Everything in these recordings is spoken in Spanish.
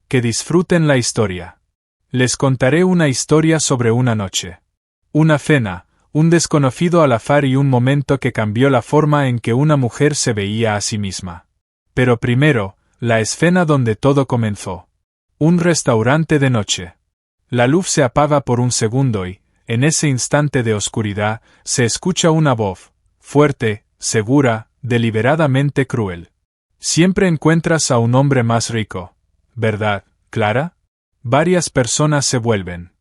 Que disfruten la historia. Les contaré una historia sobre una noche. Una cena, un desconocido al azar y un momento que cambió la forma en que una mujer se veía a sí misma. Pero primero, la escena donde todo comenzó. Un restaurante de noche. La luz se apaga por un segundo y, en ese instante de oscuridad, se escucha una voz, fuerte, segura, deliberadamente cruel. Siempre encuentras a un hombre más rico, ¿verdad, Clara? Varias personas se vuelven.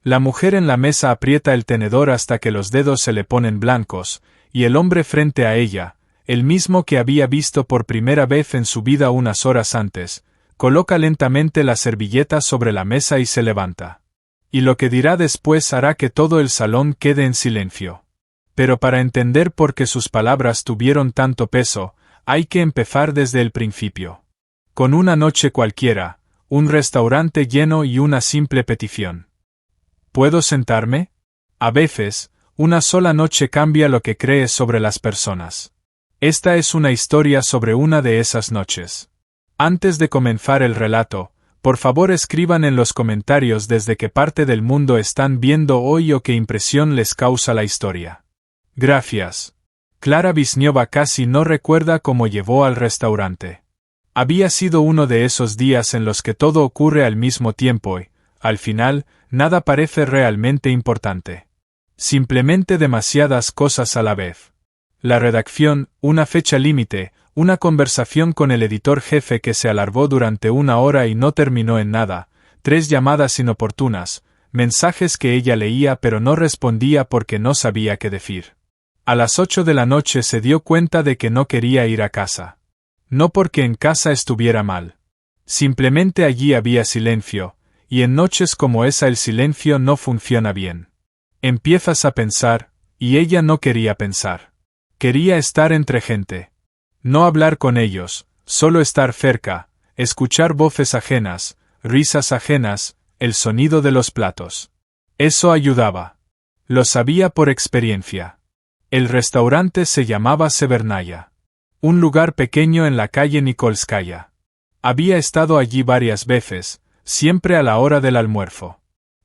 La mujer en la mesa aprieta el tenedor hasta que los dedos se le ponen blancos, y el hombre frente a ella, el mismo que había visto por primera vez en su vida unas horas antes, coloca lentamente la servilleta sobre la mesa y se levanta. Y lo que dirá después hará que todo el salón quede en silencio. Pero para entender por qué sus palabras tuvieron tanto peso, hay que empezar desde el principio. Con una noche cualquiera, un restaurante lleno y una simple petición. ¿Puedo sentarme? A veces, una sola noche cambia lo que crees sobre las personas. Esta es una historia sobre una de esas noches. Antes de comenzar el relato, por favor escriban en los comentarios desde qué parte del mundo están viendo hoy o qué impresión les causa la historia. Gracias. Clara Wisniewska casi no recuerda cómo llegó al restaurante. Había sido uno de esos días en los que todo ocurre al mismo tiempo y, al final, nada parece realmente importante. Simplemente demasiadas cosas a la vez. La redacción, una fecha límite, una conversación con el editor jefe que se alargó durante 1 hora y no terminó en nada, 3 llamadas inoportunas, mensajes que ella leía pero no respondía porque no sabía qué decir. A las 8 de la noche se dio cuenta de que no quería ir a casa. No porque en casa estuviera mal. Simplemente allí había silencio, y en noches como esa el silencio no funciona bien. Empiezas a pensar, y ella no quería pensar. Quería estar entre gente. No hablar con ellos, solo estar cerca, escuchar voces ajenas, risas ajenas, el sonido de los platos. Eso ayudaba. Lo sabía por experiencia. El restaurante se llamaba Severnaya. Un lugar pequeño en la calle Nikolskaya. Había estado allí varias veces, siempre a la hora del almuerzo.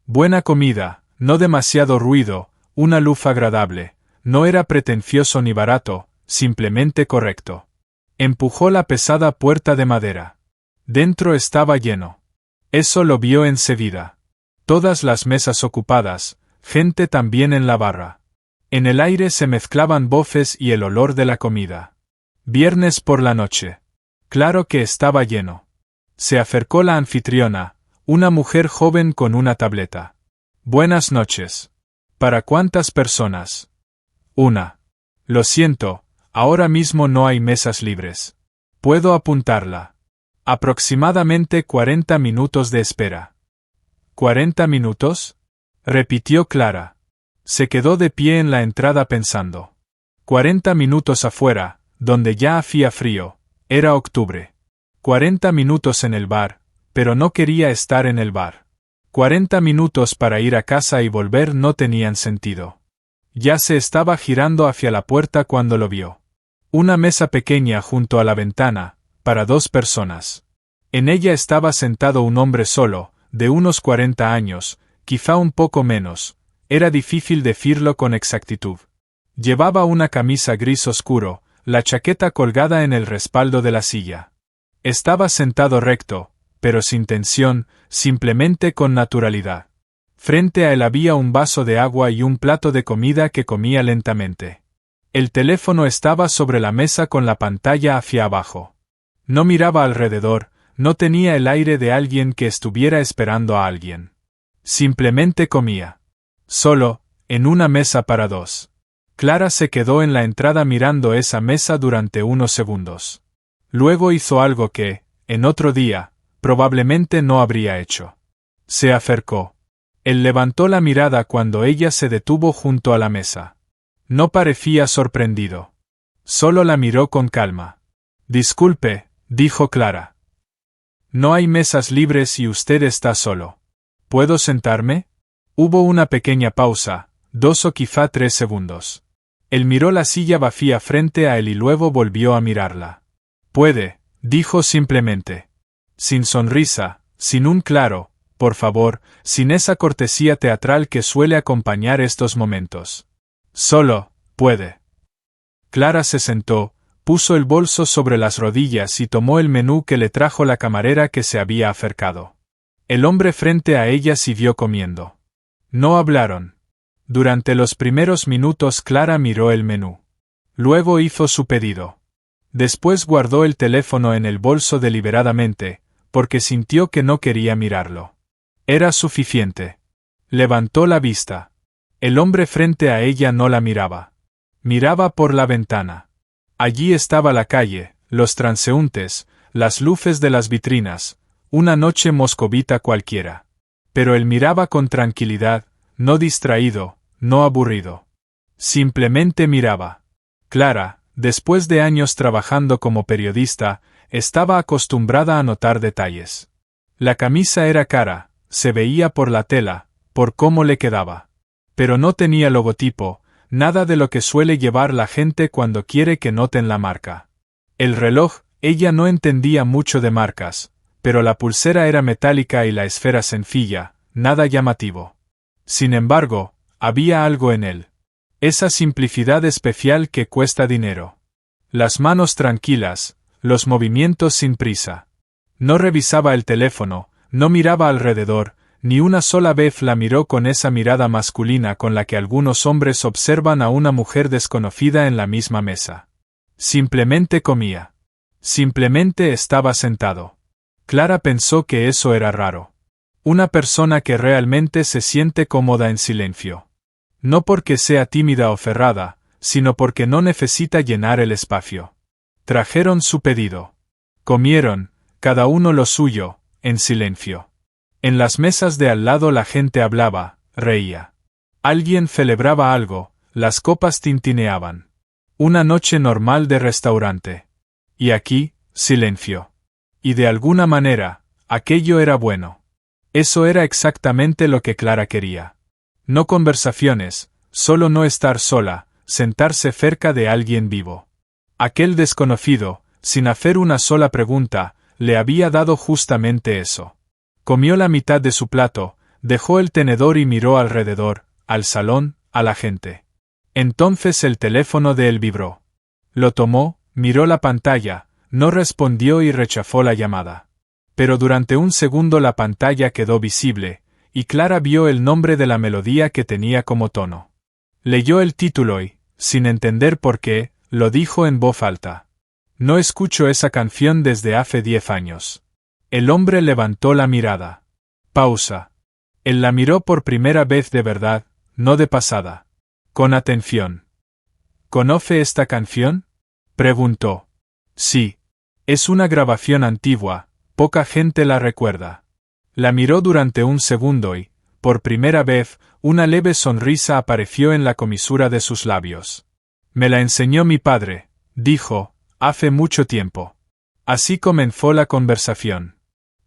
Buena comida, no demasiado ruido, una luz agradable, no era pretencioso ni barato, simplemente correcto. Empujó la pesada puerta de madera. Dentro estaba lleno. Eso lo vio enseguida. Todas las mesas ocupadas, gente también en la barra. En el aire se mezclaban voces y el olor de la comida. Viernes por la noche. Claro que estaba lleno. Se acercó la anfitriona, una mujer joven con una tableta. Buenas noches. ¿Para cuántas personas? 1. Lo siento, ahora mismo no hay mesas libres. Puedo apuntarla. Aproximadamente 40 minutos de espera. ¿40 minutos? Repitió Clara. Se quedó de pie en la entrada pensando. 40 minutos afuera, donde ya hacía frío, era octubre. 40 minutos en el bar, pero no quería estar en el bar. 40 minutos para ir a casa y volver no tenían sentido. Ya se estaba girando hacia la puerta cuando lo vio. Una mesa pequeña junto a la ventana, para 2 personas. En ella estaba sentado un hombre solo, de unos 40 años, quizá un poco menos, era difícil decirlo con exactitud. Llevaba una camisa gris oscuro, la chaqueta colgada en el respaldo de la silla. Estaba sentado recto, pero sin tensión, simplemente con naturalidad. Frente a él había un vaso de agua y un plato de comida que comía lentamente. El teléfono estaba sobre la mesa con la pantalla hacia abajo. No miraba alrededor, no tenía el aire de alguien que estuviera esperando a alguien. Simplemente comía. Solo, en una mesa para 2. Clara se quedó en la entrada mirando esa mesa durante unos segundos. Luego hizo algo que, en otro día, probablemente no habría hecho. Se acercó. Él levantó la mirada cuando ella se detuvo junto a la mesa. No parecía sorprendido. Solo la miró con calma. Disculpe, dijo Clara. No hay mesas libres y usted está solo. ¿Puedo sentarme? Hubo una pequeña pausa, 2 o quizá 3 segundos. Él miró la silla vacía frente a él y luego volvió a mirarla. Puede, dijo simplemente. Sin sonrisa, Sin un claro, por favor, sin esa cortesía teatral que suele acompañar estos momentos. Solo, puede. Clara se sentó, puso el bolso sobre las rodillas y tomó el menú que le trajo la camarera que se había acercado. El hombre frente a ella siguió comiendo. No hablaron. Durante los primeros minutos Clara miró el menú. Luego hizo su pedido. Después guardó el teléfono en el bolso deliberadamente, porque sintió que no quería mirarlo. Era suficiente. Levantó la vista. El hombre frente a ella no la miraba. Miraba por la ventana. Allí estaba la calle, los transeúntes, las luces de las vitrinas, una noche moscovita cualquiera. Pero él miraba con tranquilidad, no distraído, no aburrido. Simplemente miraba. Clara, después de años trabajando como periodista, estaba acostumbrada a notar detalles. La camisa era cara, se veía por la tela, por cómo le quedaba. Pero no tenía logotipo, nada de lo que suele llevar la gente cuando quiere que noten la marca. El reloj, ella no entendía mucho de marcas, pero la pulsera era metálica y la esfera sencilla, nada llamativo. Sin embargo, había algo en él. Esa simplicidad especial que cuesta dinero. Las manos tranquilas, los movimientos sin prisa. No revisaba el teléfono, no miraba alrededor, ni una sola vez la miró con esa mirada masculina con la que algunos hombres observan a una mujer desconocida en la misma mesa. Simplemente comía. Simplemente estaba sentado. Clara pensó que eso era raro. Una persona que realmente se siente cómoda en silencio. No porque sea tímida o cerrada, sino porque no necesita llenar el espacio. Trajeron su pedido. Comieron, cada uno lo suyo, en silencio. En las mesas de al lado la gente hablaba, reía. Alguien celebraba algo, las copas tintineaban. Una noche normal de restaurante. Y aquí, silencio. Y de alguna manera, aquello era bueno. Eso era exactamente lo que Clara quería. No conversaciones, solo no estar sola, sentarse cerca de alguien vivo. Aquel desconocido, sin hacer una sola pregunta, le había dado justamente eso. Comió la mitad de su plato, dejó el tenedor y miró alrededor, al salón, a la gente. Entonces el teléfono de él vibró. Lo tomó, miró la pantalla, no respondió y rechazó la llamada. Pero durante un segundo la pantalla quedó visible, y Clara vio el nombre de la melodía que tenía como tono. Leyó el título y, sin entender por qué, lo dijo en voz alta. No escucho esa canción desde hace 10 años. El hombre levantó la mirada. Pausa. Él la miró por primera vez de verdad, no de pasada. Con atención. ¿Conoce esta canción? Preguntó. Sí. Es una grabación antigua, poca gente la recuerda. La miró durante un segundo y, por primera vez, una leve sonrisa apareció en la comisura de sus labios. Me la enseñó mi padre, dijo, hace mucho tiempo. Así comenzó la conversación.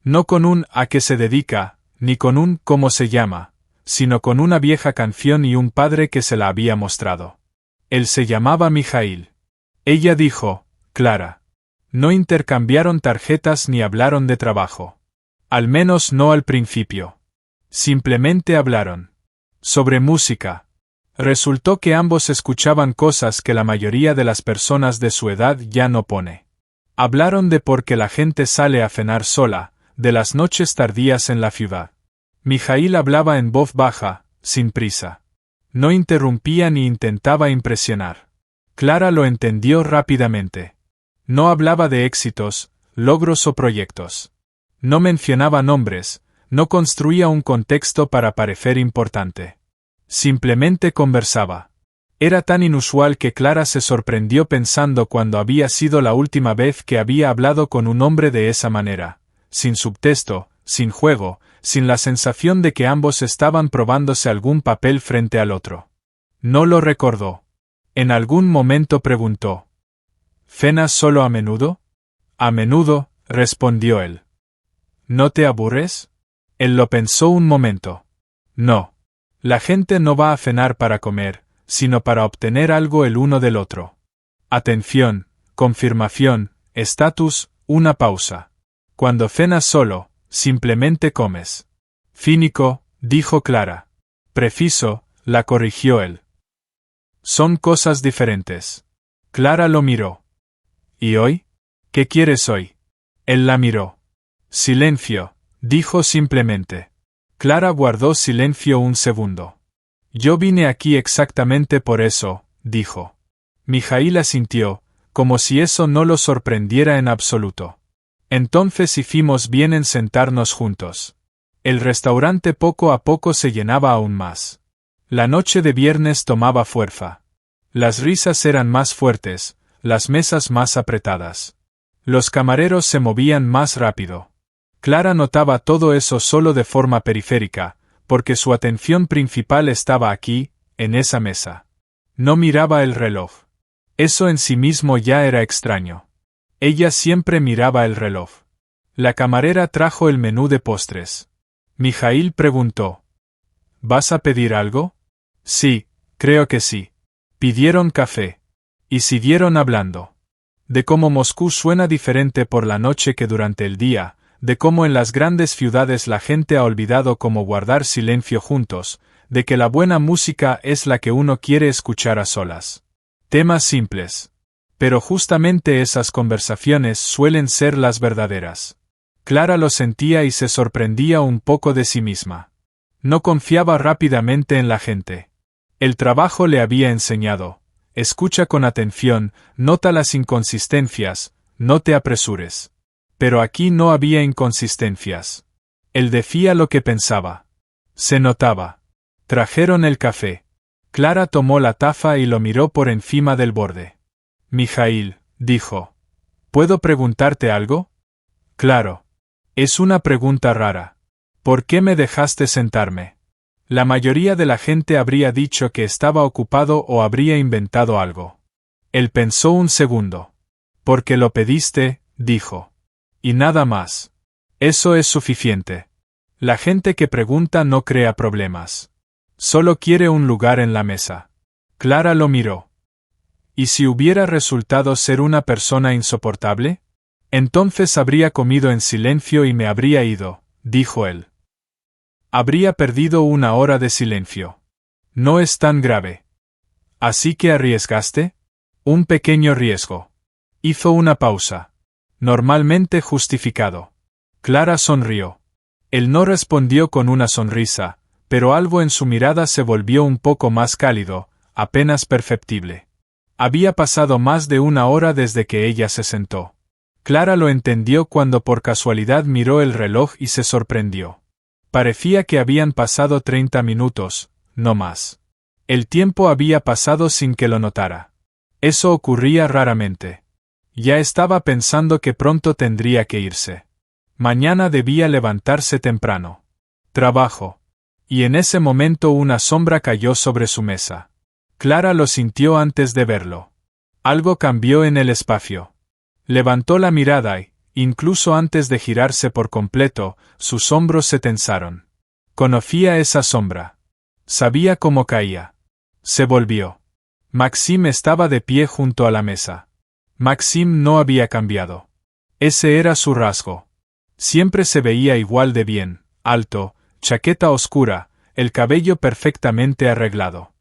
No con un ¿a qué se dedica?, ni con un ¿cómo se llama?, sino con una vieja canción y un padre que se la había mostrado. Él se llamaba Mijail. Ella dijo, Clara. No intercambiaron tarjetas ni hablaron de trabajo. Al menos no al principio. Simplemente hablaron. Sobre música. Resultó que ambos escuchaban cosas que la mayoría de las personas de su edad ya no pone. Hablaron de por qué la gente sale a cenar sola, de las noches tardías en la ciudad. Mijail hablaba en voz baja, sin prisa. No interrumpía ni intentaba impresionar. Clara lo entendió rápidamente. No hablaba de éxitos, logros o proyectos. No mencionaba nombres, no construía un contexto para parecer importante. Simplemente conversaba. Era tan inusual que Clara se sorprendió pensando cuándo había sido la última vez que había hablado con un hombre de esa manera, sin subtexto, sin juego, sin la sensación de que ambos estaban probándose algún papel frente al otro. No lo recordó. En algún momento preguntó. ¿Cenas solo a menudo? A menudo, respondió él. ¿No te aburres? Él lo pensó un momento. No. La gente no va a cenar para comer, sino para obtener algo el uno del otro. Atención, confirmación, estatus, una pausa. Cuando cenas solo, simplemente comes. Fínico, dijo Clara. Prefiso, la corrigió él. Son cosas diferentes. Clara lo miró. ¿Y hoy? ¿Qué quieres hoy? Él la miró. Silencio, dijo simplemente. Clara guardó silencio un segundo. Yo vine aquí exactamente por eso, dijo. Mijaíl asintió, como si eso no lo sorprendiera en absoluto. Entonces hicimos bien en sentarnos juntos. El restaurante poco a poco se llenaba aún más. La noche de viernes tomaba fuerza. Las risas eran más fuertes, las mesas más apretadas. Los camareros se movían más rápido. Clara notaba todo eso solo de forma periférica, porque su atención principal estaba aquí, en esa mesa. No miraba el reloj. Eso en sí mismo ya era extraño. Ella siempre miraba el reloj. La camarera trajo el menú de postres. Mijaíl preguntó: ¿Vas a pedir algo? Sí, creo que sí. Pidieron café. Y siguieron hablando. De cómo Moscú suena diferente por la noche que durante el día, de cómo en las grandes ciudades la gente ha olvidado cómo guardar silencio juntos, de que la buena música es la que uno quiere escuchar a solas. Temas simples. Pero justamente esas conversaciones suelen ser las verdaderas. Clara lo sentía y se sorprendía un poco de sí misma. No confiaba rápidamente en la gente. El trabajo le había enseñado: escucha con atención, nota las inconsistencias, no te apresures. Pero aquí no había inconsistencias. Él decía lo que pensaba. Se notaba. Trajeron el café. Clara tomó la taza y lo miró por encima del borde. Mijaíl, dijo. ¿Puedo preguntarte algo? Claro. Es una pregunta rara. ¿Por qué me dejaste sentarme? La mayoría de la gente habría dicho que estaba ocupado o habría inventado algo. Él pensó un segundo. Porque lo pediste, dijo. Y nada más. Eso es suficiente. La gente que pregunta no crea problemas. Solo quiere un lugar en la mesa. Clara lo miró. ¿Y si hubiera resultado ser una persona insoportable? Entonces habría comido en silencio y me habría ido, dijo él. Habría perdido una hora de silencio. No es tan grave. ¿Así que arriesgaste? Un pequeño riesgo. Hizo una pausa. Normalmente justificado. Clara sonrió. Él no respondió con una sonrisa, pero algo en su mirada se volvió un poco más cálido, apenas perceptible. Había pasado más de una hora desde que ella se sentó. Clara lo entendió cuando por casualidad miró el reloj y se sorprendió. Parecía que habían pasado 30 minutos, no más. El tiempo había pasado sin que lo notara. Eso ocurría raramente. Ya estaba pensando que pronto tendría que irse. Mañana debía levantarse temprano. Trabajo. Y en ese momento una sombra cayó sobre su mesa. Clara lo sintió antes de verlo. Algo cambió en el espacio. Levantó la mirada y, incluso antes de girarse por completo, sus hombros se tensaron. Conocía esa sombra. Sabía cómo caía. Se volvió. Maxim estaba de pie junto a la mesa. Maxim no había cambiado. Ese era su rasgo. Siempre se veía igual de bien, alto, chaqueta oscura, el cabello perfectamente arreglado.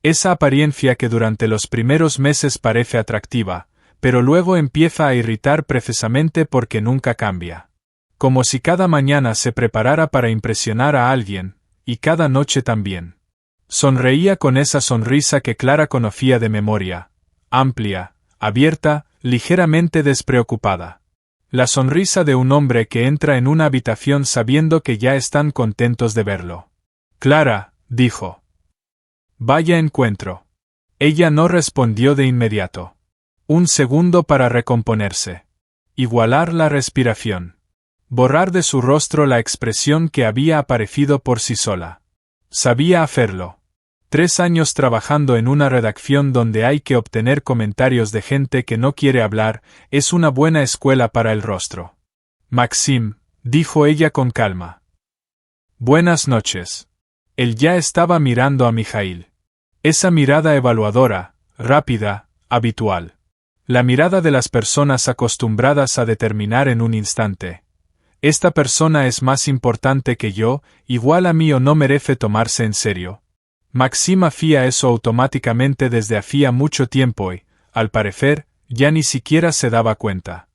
Esa apariencia que durante los primeros meses parece atractiva, pero luego empieza a irritar precisamente porque nunca cambia. Como si cada mañana se preparara para impresionar a alguien, y cada noche también. Sonreía con esa sonrisa que Clara conocía de memoria, amplia, abierta, ligeramente despreocupada. La sonrisa de un hombre que entra en una habitación sabiendo que ya están contentos de verlo. Clara, dijo. Vaya encuentro. Ella no respondió de inmediato. Un segundo para recomponerse. Igualar la respiración. Borrar de su rostro la expresión que había aparecido por sí sola. Sabía hacerlo. 3 años trabajando en una redacción donde hay que obtener comentarios de gente que no quiere hablar, es una buena escuela para el rostro. Maxim, dijo ella con calma. Buenas noches. Él ya estaba mirando a Mijaíl. Esa mirada evaluadora, rápida, habitual. La mirada de las personas acostumbradas a determinar en un instante. Esta persona es más importante que yo, igual a mí o no merece tomarse en serio. Maxim hacía eso automáticamente desde hacía mucho tiempo y, al parecer, ya ni siquiera se daba cuenta.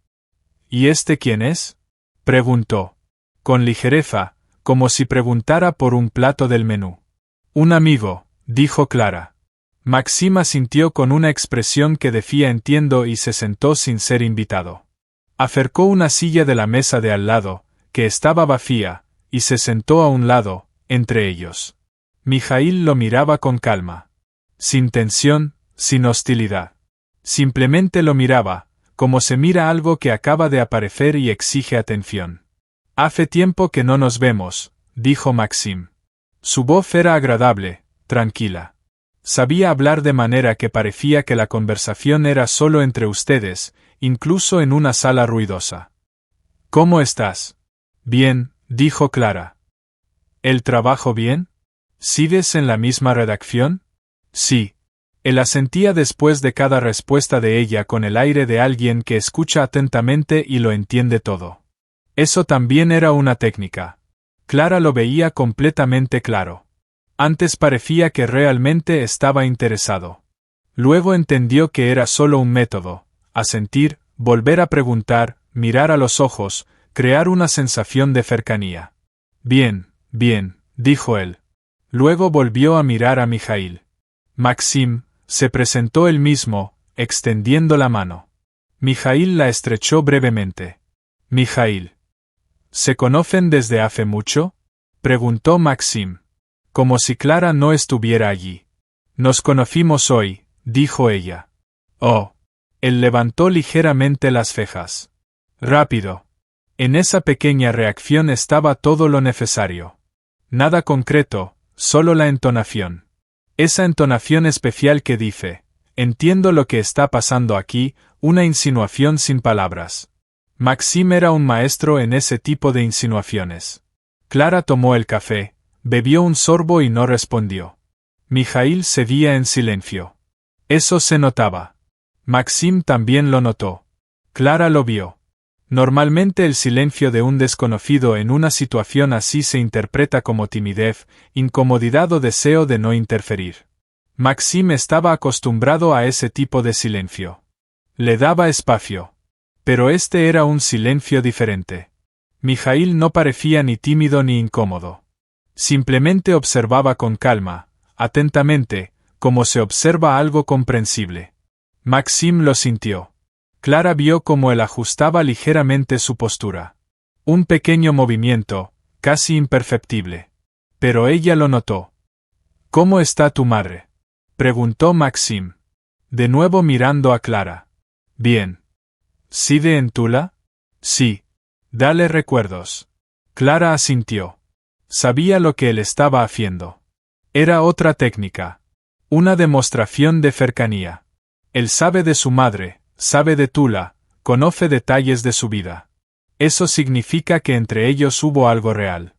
¿Y este quién es?, preguntó. Con ligereza, como si preguntara por un plato del menú. Un amigo, dijo Clara. Maxim asintió con una expresión que decía entiendo y se sentó sin ser invitado. Acercó una silla de la mesa de al lado, que estaba vacía, y se sentó a un lado, entre ellos. Mijaíl lo miraba con calma. Sin tensión, sin hostilidad. Simplemente lo miraba, como se mira algo que acaba de aparecer y exige atención. Hace tiempo que no nos vemos, dijo Maxim. Su voz era agradable, tranquila. Sabía hablar de manera que parecía que la conversación era solo entre ustedes, incluso en una sala ruidosa. ¿Cómo estás? Bien, dijo Clara. ¿El trabajo bien? ¿Sigues en la misma redacción? Sí. Él asentía después de cada respuesta de ella con el aire de alguien que escucha atentamente y lo entiende todo. Eso también era una técnica. Clara lo veía completamente claro. Antes parecía que realmente estaba interesado. Luego entendió que era solo un método: asentir, volver a preguntar, mirar a los ojos, crear una sensación de cercanía. Bien, bien, dijo él. Luego volvió a mirar a Mijaíl. Maxim se presentó él mismo, extendiendo la mano. Mijaíl la estrechó brevemente. Mijaíl. ¿Se conocen desde hace mucho?, preguntó Maxim. Como si Clara no estuviera allí. Nos conocimos hoy, dijo ella. Oh. Él levantó ligeramente las cejas. Rápido. En esa pequeña reacción estaba todo lo necesario. Nada concreto, solo la entonación. Esa entonación especial que dice, entiendo lo que está pasando aquí, una insinuación sin palabras. Maxim era un maestro en ese tipo de insinuaciones. Clara tomó el café, bebió un sorbo y no respondió. Mijaíl seguía en silencio. Eso se notaba. Maxim también lo notó. Clara lo vio. Normalmente el silencio de un desconocido en una situación así se interpreta como timidez, incomodidad o deseo de no interferir. Maxim estaba acostumbrado a ese tipo de silencio. Le daba espacio. Pero este era un silencio diferente. Mijaíl no parecía ni tímido ni incómodo. Simplemente observaba con calma, atentamente, como se observa algo comprensible. Maxim lo sintió. Clara vio cómo él ajustaba ligeramente su postura. Un pequeño movimiento, casi imperceptible. Pero ella lo notó. ¿Cómo está tu madre?, preguntó Maxim. De nuevo mirando a Clara. Bien. ¿Sigue en Tula? Sí. Dale recuerdos. Clara asintió. Sabía lo que él estaba haciendo. Era otra técnica. Una demostración de cercanía. Él sabe de su madre, sabe de Tula, conoce detalles de su vida. Eso significa que entre ellos hubo algo real.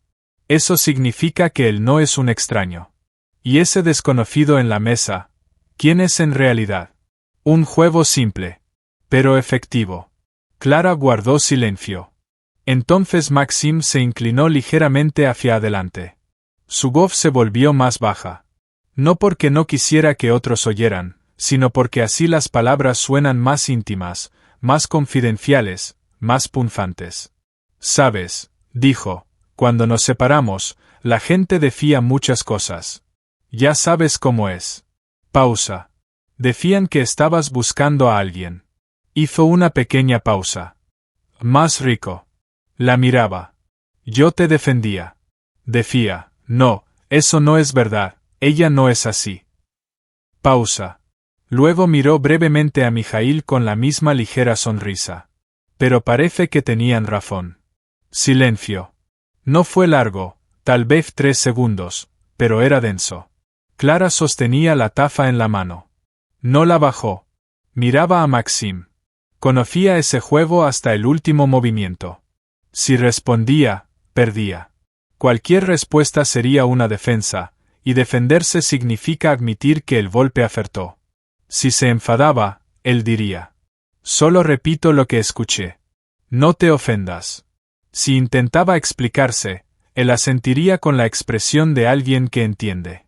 Eso significa que él no es un extraño. Y ese desconocido en la mesa, ¿quién es en realidad? Un juego simple, pero efectivo. Clara guardó silencio. Entonces Maxim se inclinó ligeramente hacia adelante. Su voz se volvió más baja. No porque no quisiera que otros oyeran, sino porque así las palabras suenan más íntimas, más confidenciales, más punzantes. Sabes, dijo, cuando nos separamos, la gente decía muchas cosas. Ya sabes cómo es. Pausa. Decían que estabas buscando a alguien. Hizo una pequeña pausa. Más rico. La miraba. Yo te defendía. Decía, no, eso no es verdad, ella no es así. Pausa. Luego miró brevemente a Mijaíl con la misma ligera sonrisa. Pero parece que tenían razón. Silencio. No fue largo, tal vez 3 segundos, pero era denso. Clara sostenía la taza en la mano. No la bajó. Miraba a Maxim. Conocía ese juego hasta el último movimiento. Si respondía, perdía. Cualquier respuesta sería una defensa, y defenderse significa admitir que el golpe acertó. Si se enfadaba, él diría: solo repito lo que escuché. No te ofendas. Si intentaba explicarse, él asentiría con la expresión de alguien que entiende.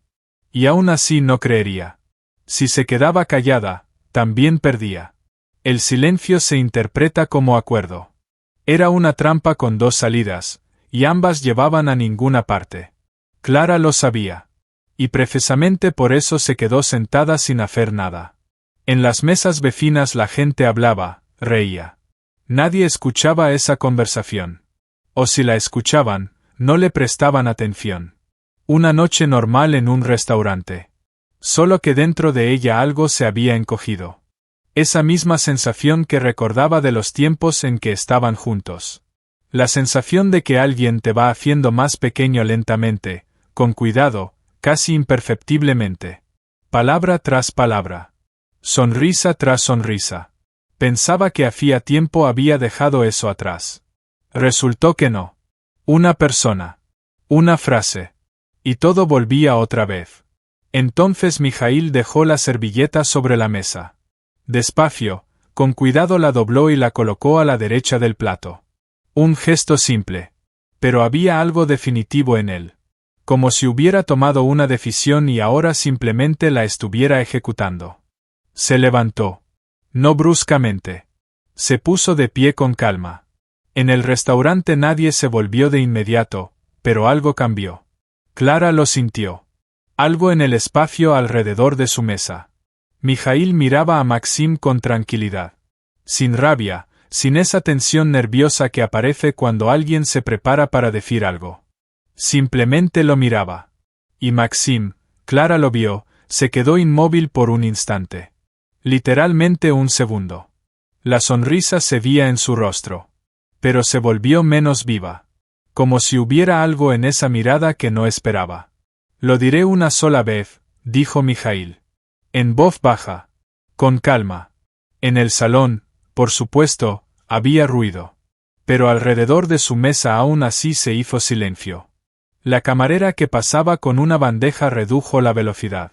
Y aún así no creería. Si se quedaba callada, también perdía. El silencio se interpreta como acuerdo. Era una trampa con dos salidas, y ambas llevaban a ninguna parte. Clara lo sabía. Y precisamente por eso se quedó sentada sin hacer nada. En las mesas vecinas la gente hablaba, reía. Nadie escuchaba esa conversación. O si la escuchaban, no le prestaban atención. Una noche normal en un restaurante. Solo que dentro de ella algo se había encogido. Esa misma sensación que recordaba de los tiempos en que estaban juntos. La sensación de que alguien te va haciendo más pequeño lentamente, con cuidado, casi imperceptiblemente. Palabra tras palabra. Sonrisa tras sonrisa. Pensaba que hacía tiempo había dejado eso atrás. Resultó que no. Una persona. Una frase. Y todo volvía otra vez. Entonces Mijaíl dejó la servilleta sobre la mesa. Despacio, con cuidado la dobló y la colocó a la derecha del plato. Un gesto simple. Pero había algo definitivo en él. Como si hubiera tomado una decisión y ahora simplemente la estuviera ejecutando. Se levantó. No bruscamente. Se puso de pie con calma. En el restaurante nadie se volvió de inmediato, pero algo cambió. Clara lo sintió. Algo en el espacio alrededor de su mesa. Mijaíl miraba a Maxim con tranquilidad. Sin rabia, sin esa tensión nerviosa que aparece cuando alguien se prepara para decir algo. Simplemente lo miraba. Y Maxim, Clara lo vio, se quedó inmóvil por un instante. Literalmente un segundo. La sonrisa se veía en su rostro. Pero se volvió menos viva. Como si hubiera algo en esa mirada que no esperaba. Lo diré una sola vez, dijo Mijaíl. En voz baja. Con calma. En el salón, por supuesto, había ruido. Pero alrededor de su mesa aún así se hizo silencio. La camarera que pasaba con una bandeja redujo la velocidad.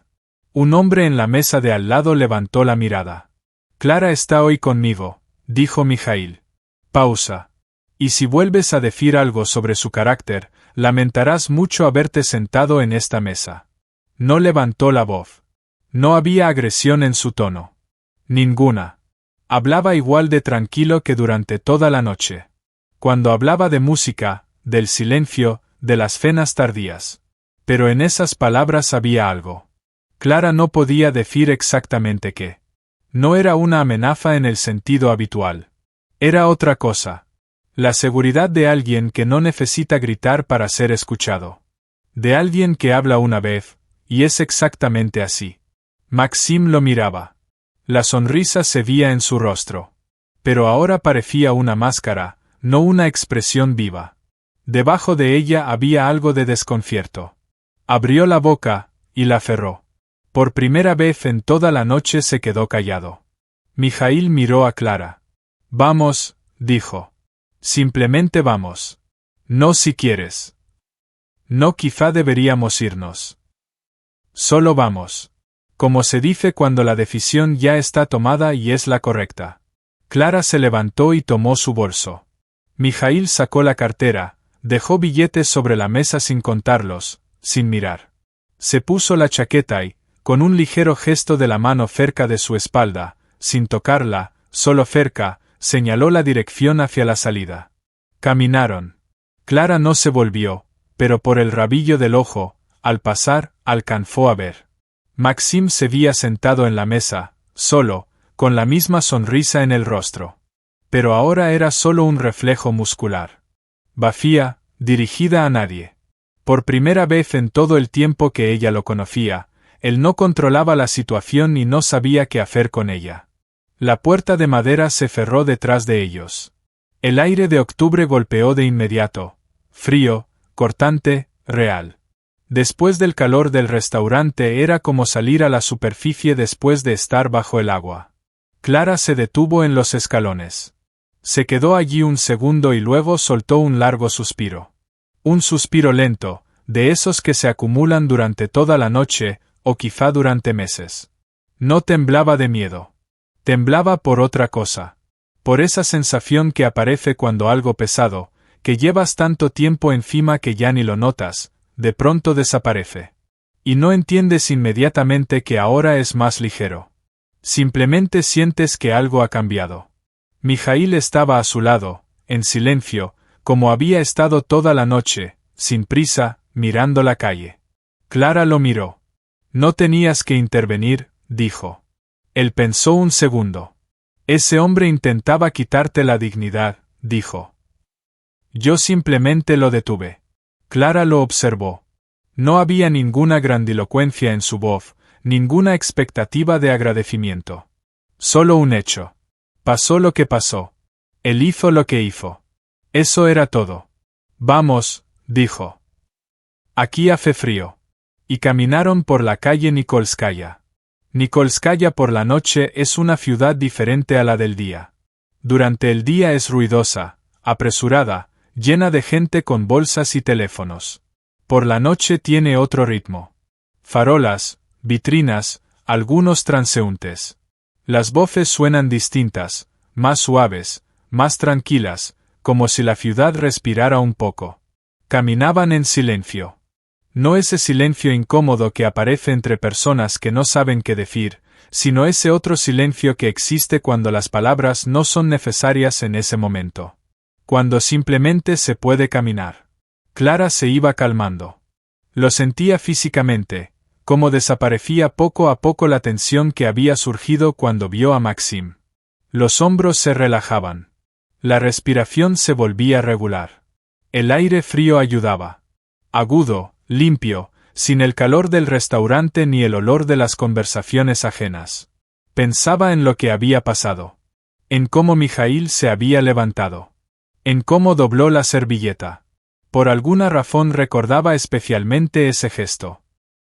Un hombre en la mesa de al lado levantó la mirada. Clara está hoy conmigo, dijo Mijaíl. Pausa. Y si vuelves a decir algo sobre su carácter, lamentarás mucho haberte sentado en esta mesa. No levantó la voz. No había agresión en su tono. Ninguna. Hablaba igual de tranquilo que durante toda la noche. Cuando hablaba de música, del silencio, de las cenas tardías. Pero en esas palabras había algo. Clara no podía decir exactamente qué. No era una amenaza en el sentido habitual. Era otra cosa. La seguridad de alguien que no necesita gritar para ser escuchado. De alguien que habla una vez, y es exactamente así. Maxim lo miraba. La sonrisa se veía en su rostro. Pero ahora parecía una máscara, no una expresión viva. Debajo de ella había algo de desconcierto. Abrió la boca, y la cerró. Por primera vez en toda la noche se quedó callado. Mijaíl miró a Clara. Vamos, dijo. Simplemente vamos. No si quieres. No, quizá deberíamos irnos. Solo vamos. Como se dice cuando la decisión ya está tomada y es la correcta. Clara se levantó y tomó su bolso. Mijaíl sacó la cartera, dejó billetes sobre la mesa sin contarlos, sin mirar. Se puso la chaqueta y, con un ligero gesto de la mano cerca de su espalda, sin tocarla, solo cerca, señaló la dirección hacia la salida. Caminaron. Clara no se volvió, pero por el rabillo del ojo, al pasar, alcanzó a ver. Maxim se veía sentado en la mesa, solo, con la misma sonrisa en el rostro. Pero ahora era solo un reflejo muscular. Vacía, dirigida a nadie. Por primera vez en todo el tiempo que ella lo conocía, él no controlaba la situación y no sabía qué hacer con ella. La puerta de madera se cerró detrás de ellos. El aire de octubre golpeó de inmediato, frío, cortante, real. Después del calor del restaurante era como salir a la superficie después de estar bajo el agua. Clara se detuvo en los escalones. Se quedó allí un segundo y luego soltó un largo suspiro. Un suspiro lento, de esos que se acumulan durante toda la noche, o quizá durante meses. No temblaba de miedo. Temblaba por otra cosa. Por esa sensación que aparece cuando algo pesado, que llevas tanto tiempo encima que ya ni lo notas, de pronto desaparece. Y no entiendes inmediatamente que ahora es más ligero. Simplemente sientes que algo ha cambiado. Mijaíl estaba a su lado, en silencio, como había estado toda la noche, sin prisa, mirando la calle. Clara lo miró. No tenías que intervenir, dijo. Él pensó un segundo. Ese hombre intentaba quitarte la dignidad, dijo. Yo simplemente lo detuve. Clara lo observó. No había ninguna grandilocuencia en su voz, ninguna expectativa de agradecimiento. Solo un hecho. Pasó lo que pasó. Él hizo lo que hizo. Eso era todo. Vamos, dijo. Aquí hace frío. Y caminaron por la calle Nikolskaya. Nikolskaya por la noche es una ciudad diferente a la del día. Durante el día es ruidosa, apresurada, llena de gente con bolsas y teléfonos. Por la noche tiene otro ritmo. Farolas, vitrinas, algunos transeúntes. Las voces suenan distintas, más suaves, más tranquilas, como si la ciudad respirara un poco. Caminaban en silencio. No ese silencio incómodo que aparece entre personas que no saben qué decir, sino ese otro silencio que existe cuando las palabras no son necesarias en ese momento. Cuando simplemente se puede caminar. Clara se iba calmando. Lo sentía físicamente, como desaparecía poco a poco la tensión que había surgido cuando vio a Maxim. Los hombros se relajaban. La respiración se volvía regular. El aire frío ayudaba. Agudo, limpio, sin el calor del restaurante ni el olor de las conversaciones ajenas. Pensaba en lo que había pasado. En cómo Mijaíl se había levantado. En cómo dobló la servilleta. Por alguna razón recordaba especialmente ese gesto.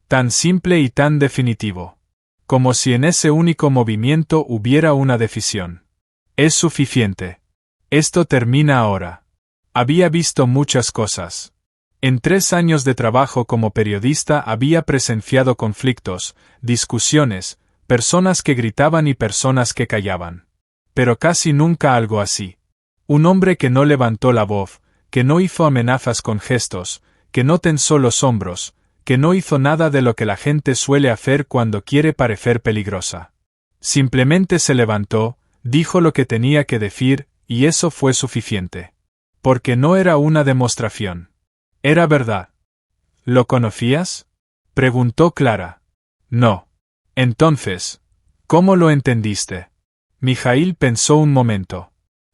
Tan simple y tan definitivo. Como si en ese único movimiento hubiera una decisión. Es suficiente. Esto termina ahora. Había visto muchas cosas. En 3 años de trabajo como periodista había presenciado conflictos, discusiones, personas que gritaban y personas que callaban. Pero casi nunca algo así. Un hombre que no levantó la voz, que no hizo amenazas con gestos, que no tensó los hombros, que no hizo nada de lo que la gente suele hacer cuando quiere parecer peligrosa. Simplemente se levantó, dijo lo que tenía que decir, y eso fue suficiente. Porque no era una demostración. Era verdad. ¿Lo conocías? Preguntó Clara. No. Entonces, ¿cómo lo entendiste? Mijaíl pensó un momento.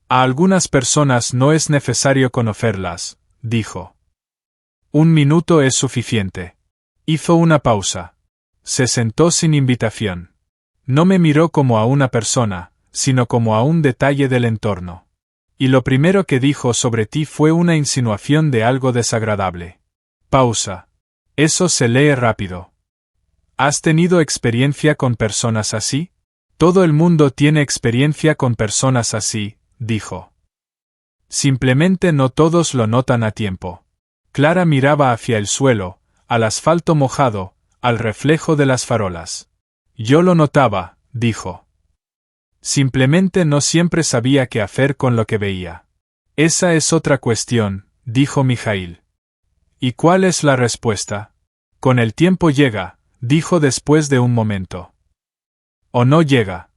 A algunas personas no es necesario conocerlas, dijo. 1 minuto es suficiente. Hizo una pausa. Se sentó sin invitación. No me miró como a una persona, sino como a un detalle del entorno. Y lo primero que dijo sobre ti fue una insinuación de algo desagradable. Pausa. Eso se lee rápido. ¿Has tenido experiencia con personas así? Todo el mundo tiene experiencia con personas así, dijo. Simplemente no todos lo notan a tiempo. Clara miraba hacia el suelo, al asfalto mojado, al reflejo de las farolas. Yo lo notaba, dijo. Simplemente no siempre sabía qué hacer con lo que veía. Esa es otra cuestión, dijo Mijaíl. ¿Y cuál es la respuesta? Con el tiempo llega, dijo después de un momento. O no llega.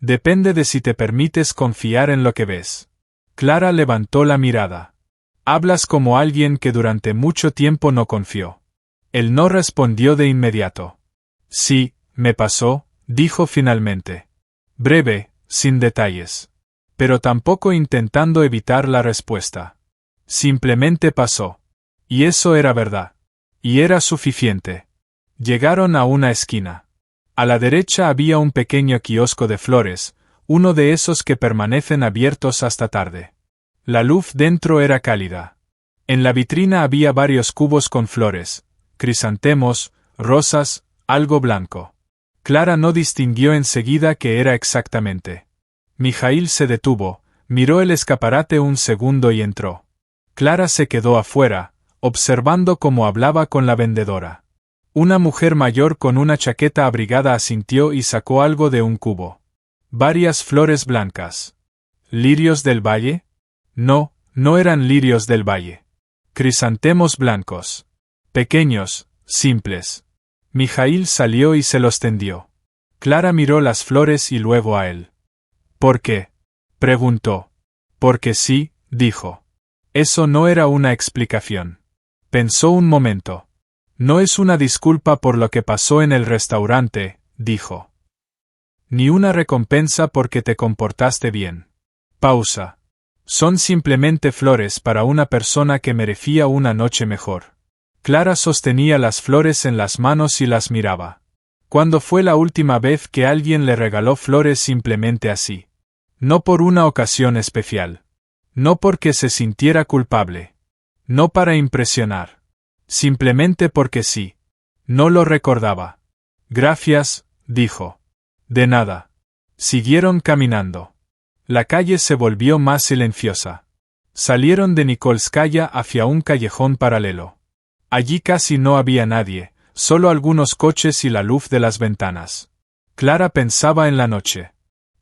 Depende de si te permites confiar en lo que ves. Clara levantó la mirada. Hablas como alguien que durante mucho tiempo no confió. Él no respondió de inmediato. Sí, me pasó, dijo finalmente. Breve, sin detalles. Pero tampoco intentando evitar la respuesta. Simplemente pasó. Y eso era verdad. Y era suficiente. Llegaron a una esquina. A la derecha había un pequeño kiosco de flores, uno de esos que permanecen abiertos hasta tarde. La luz dentro era cálida. En la vitrina había varios cubos con flores, crisantemos, rosas, algo blanco. Clara no distinguió enseguida qué era exactamente. Mijaíl se detuvo, miró el escaparate un segundo y entró. Clara se quedó afuera, observando cómo hablaba con la vendedora. Una mujer mayor con una chaqueta abrigada asintió y sacó algo de un cubo. Varias flores blancas. ¿Lirios del valle? No, No eran lirios del valle. Crisantemos blancos. Pequeños, simples. Mijaíl salió y se los tendió. Clara miró las flores y luego a él. ¿Por qué?, preguntó. Porque sí, dijo. Eso no era una explicación. Pensó un momento. No es una disculpa por lo que pasó en el restaurante, dijo. Ni una recompensa porque te comportaste bien. Pausa. Son simplemente flores para una persona que merecía una noche mejor. Clara sostenía las flores en las manos y las miraba. ¿Cuándo fue la última vez que alguien le regaló flores simplemente así? No por una ocasión especial. No porque se sintiera culpable. No para impresionar. Simplemente porque sí. No lo recordaba. Gracias, dijo. De nada. Siguieron caminando. La calle se volvió más silenciosa. Salieron de Nikolskaya hacia un callejón paralelo. Allí casi no había nadie, solo algunos coches y la luz de las ventanas. Clara pensaba en la noche.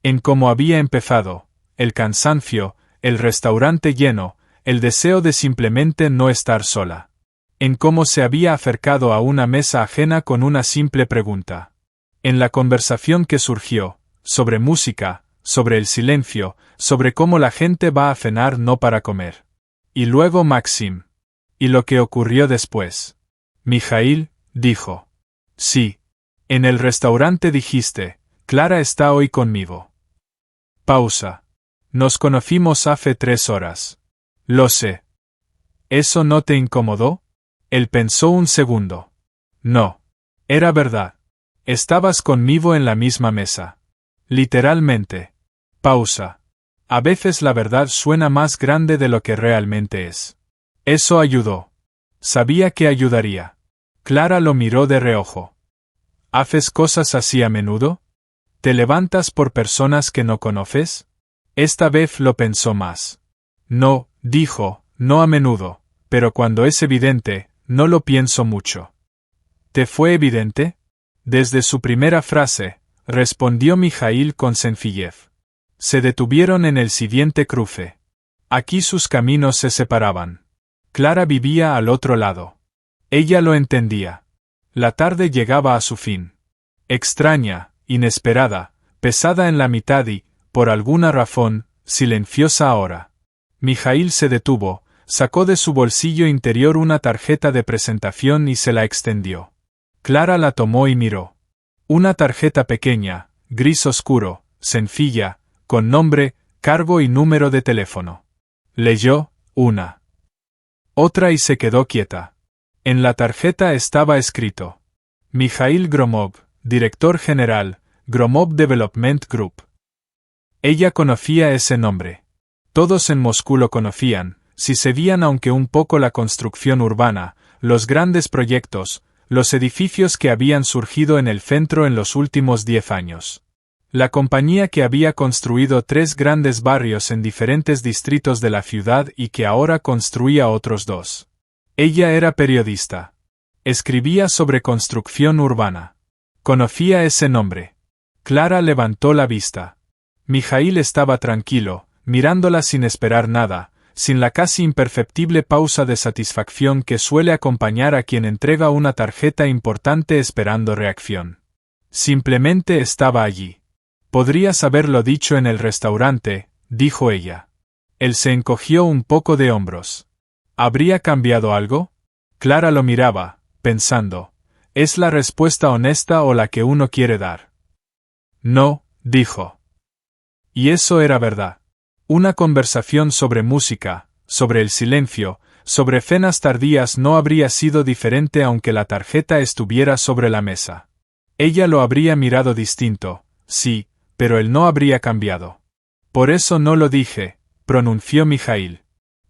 En cómo había empezado, el cansancio, el restaurante lleno, el deseo de simplemente no estar sola. En cómo se había acercado a una mesa ajena con una simple pregunta. En la conversación que surgió, sobre música, sobre el silencio, sobre cómo la gente va a cenar no para comer. Y luego Maxim. Y lo que ocurrió después. Mijaíl, dijo. Sí. En el restaurante dijiste, Clara está hoy conmigo. Pausa. Nos conocimos hace 3 horas. Lo sé. ¿Eso no te incomodó? Él pensó un segundo. No. Era verdad. Estabas conmigo en la misma mesa. Literalmente. Pausa. A veces la verdad suena más grande de lo que realmente es. Eso ayudó. Sabía que ayudaría. Clara lo miró de reojo. ¿Haces cosas así a menudo? ¿Te levantas por personas que no conoces? Esta vez lo pensó más. No, dijo, no a menudo, pero cuando es evidente, no lo pienso mucho. ¿Te fue evidente? Desde su primera frase, respondió Mijaíl con sencillez. Se detuvieron en el siguiente cruce. Aquí sus caminos se separaban. Clara vivía al otro lado. Ella lo entendía. La tarde llegaba a su fin. Extraña, inesperada, pesada en la mitad y, por alguna razón, silenciosa ahora. Mijaíl se detuvo, sacó de su bolsillo interior una tarjeta de presentación y se la extendió. Clara la tomó y miró. Una tarjeta pequeña, gris oscuro, sencilla, con nombre, cargo y número de teléfono. Leyó, una. Otra y se quedó quieta. En la tarjeta estaba escrito. Mijaíl Gromov, director general, Gromov Development Group. Ella conocía ese nombre. Todos en Moscú lo conocían, si se veían aunque un poco la construcción urbana, los grandes proyectos, los edificios que habían surgido en el centro en los últimos 10 años. La compañía que había construido 3 grandes barrios en diferentes distritos de la ciudad y que ahora construía otros 2. Ella era periodista. Escribía sobre construcción urbana. Conocía ese nombre. Clara levantó la vista. Mijaíl estaba tranquilo, mirándola sin esperar nada, sin la casi imperceptible pausa de satisfacción que suele acompañar a quien entrega una tarjeta importante esperando reacción. Simplemente estaba allí. Podrías haberlo dicho en el restaurante, dijo ella. Él se encogió un poco de hombros. ¿Habría cambiado algo? Clara lo miraba, pensando. ¿Es la respuesta honesta o la que uno quiere dar? No, dijo. Y eso era verdad. Una conversación sobre música, sobre el silencio, sobre cenas tardías no habría sido diferente aunque la tarjeta estuviera sobre la mesa. Ella lo habría mirado distinto, sí, pero él no habría cambiado. Por eso no lo dije, pronunció Mijaíl.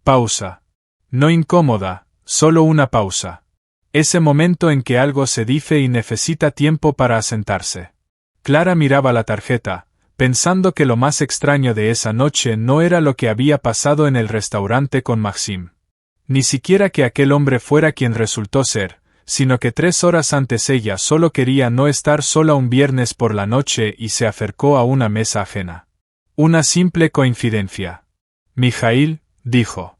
Pausa. No incómoda, solo una pausa. Ese momento en que algo se dice y necesita tiempo para asentarse. Clara miraba la tarjeta, pensando que lo más extraño de esa noche no era lo que había pasado en el restaurante con Maxim. Ni siquiera que aquel hombre fuera quien resultó ser, sino que 3 horas antes ella solo quería no estar sola un viernes por la noche y se acercó a una mesa ajena. Una simple coincidencia. Mijaíl, dijo.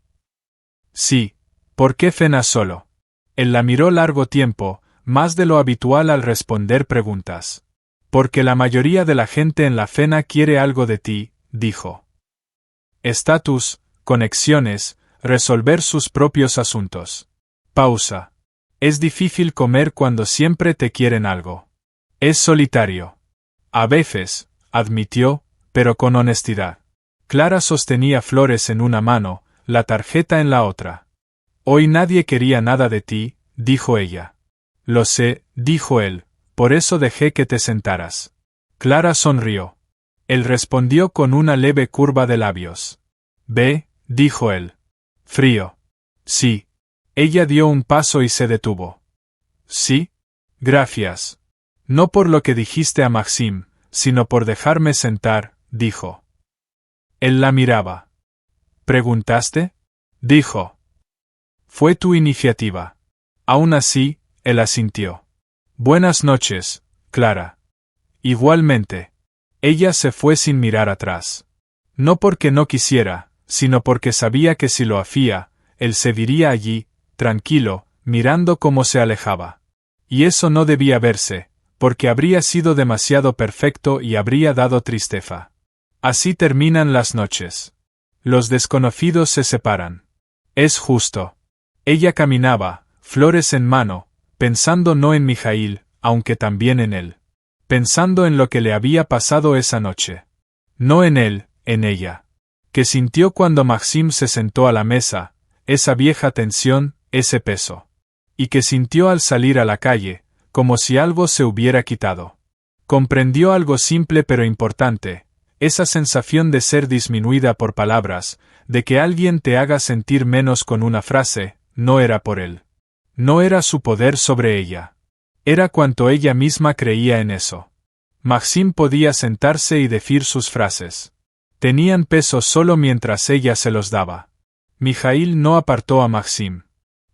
Sí. ¿Por qué Fena solo? Él la miró largo tiempo, más de lo habitual al responder preguntas. Porque la mayoría de la gente en la Fena quiere algo de ti, dijo. Estatus, conexiones, resolver sus propios asuntos. Pausa. Es difícil comer cuando siempre te quieren algo. Es solitario. A veces, admitió, pero con honestidad. Clara sostenía flores en una mano, la tarjeta en la otra. Hoy nadie quería nada de ti, dijo ella. Lo sé, dijo él, por eso dejé que te sentaras. Clara sonrió. Él respondió con una leve curva de labios. Ve, dijo él. Frío. Sí. Ella dio un paso y se detuvo. Sí. Gracias. No por lo que dijiste a Maxim, sino por dejarme sentar, dijo. Él la miraba. ¿Preguntaste? Dijo. Fue tu iniciativa. Aún así, él asintió. Buenas noches, Clara. Igualmente. Ella se fue sin mirar atrás. No porque no quisiera, sino porque sabía que si lo hacía, él se vería allí, tranquilo, mirando cómo se alejaba. Y eso no debía verse, porque habría sido demasiado perfecto y habría dado tristeza. Así terminan las noches. Los desconocidos se separan. Es justo. Ella caminaba, flores en mano, pensando no en Mijail, aunque también en él. Pensando en lo que le había pasado esa noche. No en él, en ella. Que sintió cuando Maxim se sentó a la mesa, esa vieja tensión, ese peso. Y que sintió al salir a la calle, como si algo se hubiera quitado. Comprendió algo simple pero importante, esa sensación de ser disminuida por palabras, de que alguien te haga sentir menos con una frase, no era por él. No era su poder sobre ella. Era cuanto ella misma creía en eso. Maxim podía sentarse y decir sus frases. Tenían peso solo mientras ella se los daba. Mijail no apartó a Maxim.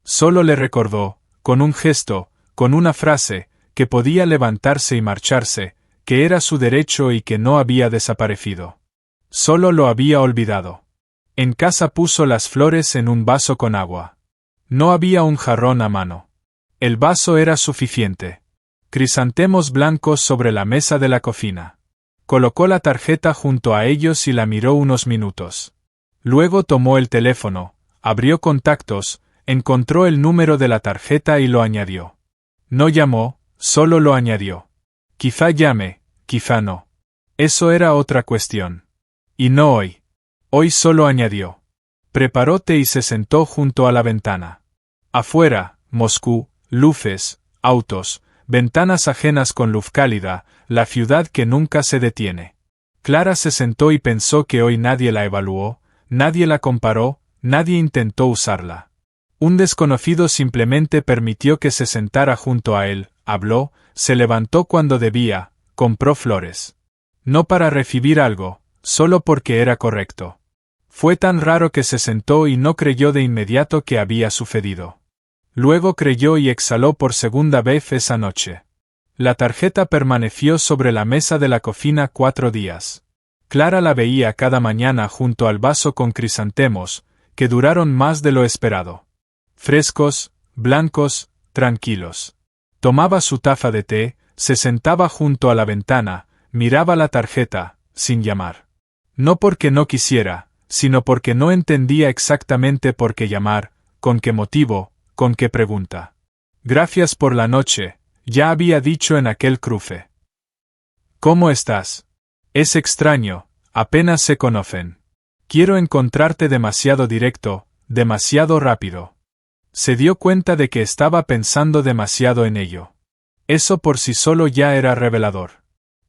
Solo le recordó, con un gesto, con una frase, que podía levantarse y marcharse, que era su derecho y que no había desaparecido. Solo lo había olvidado. En casa puso las flores en un vaso con agua. No había un jarrón a mano. El vaso era suficiente. Crisantemos blancos sobre la mesa de la cocina. Colocó la tarjeta junto a ellos y la miró unos minutos. Luego tomó el teléfono, abrió contactos, encontró el número de la tarjeta y lo añadió. No llamó, solo lo añadió. Quizá llame, quizá no. Eso era otra cuestión. Y no hoy. Hoy solo añadió. Preparó té y se sentó junto a la ventana. Afuera, Moscú, luces, autos, ventanas ajenas con luz cálida, la ciudad que nunca se detiene. Clara se sentó y pensó que hoy nadie la evaluó, nadie la comparó, nadie intentó usarla. Un desconocido simplemente permitió que se sentara junto a él, habló, se levantó cuando debía, compró flores. No para recibir algo, solo porque era correcto. Fue tan raro que se sentó y no creyó de inmediato que había sucedido. Luego creyó y exhaló por segunda vez esa noche. La tarjeta permaneció sobre la mesa de la cocina 4 días. Clara la veía cada mañana junto al vaso con crisantemos, que duraron más de lo esperado. Frescos, blancos, tranquilos. Tomaba su taza de té, se sentaba junto a la ventana, miraba la tarjeta, sin llamar. No porque no quisiera, sino porque no entendía exactamente por qué llamar, con qué motivo, con qué pregunta. Gracias por la noche, ya había dicho en aquel cruce. ¿Cómo estás? Es extraño, apenas se conocen. Quiero encontrarte demasiado directo, demasiado rápido. Se dio cuenta de que estaba pensando demasiado en ello. Eso por sí solo ya era revelador.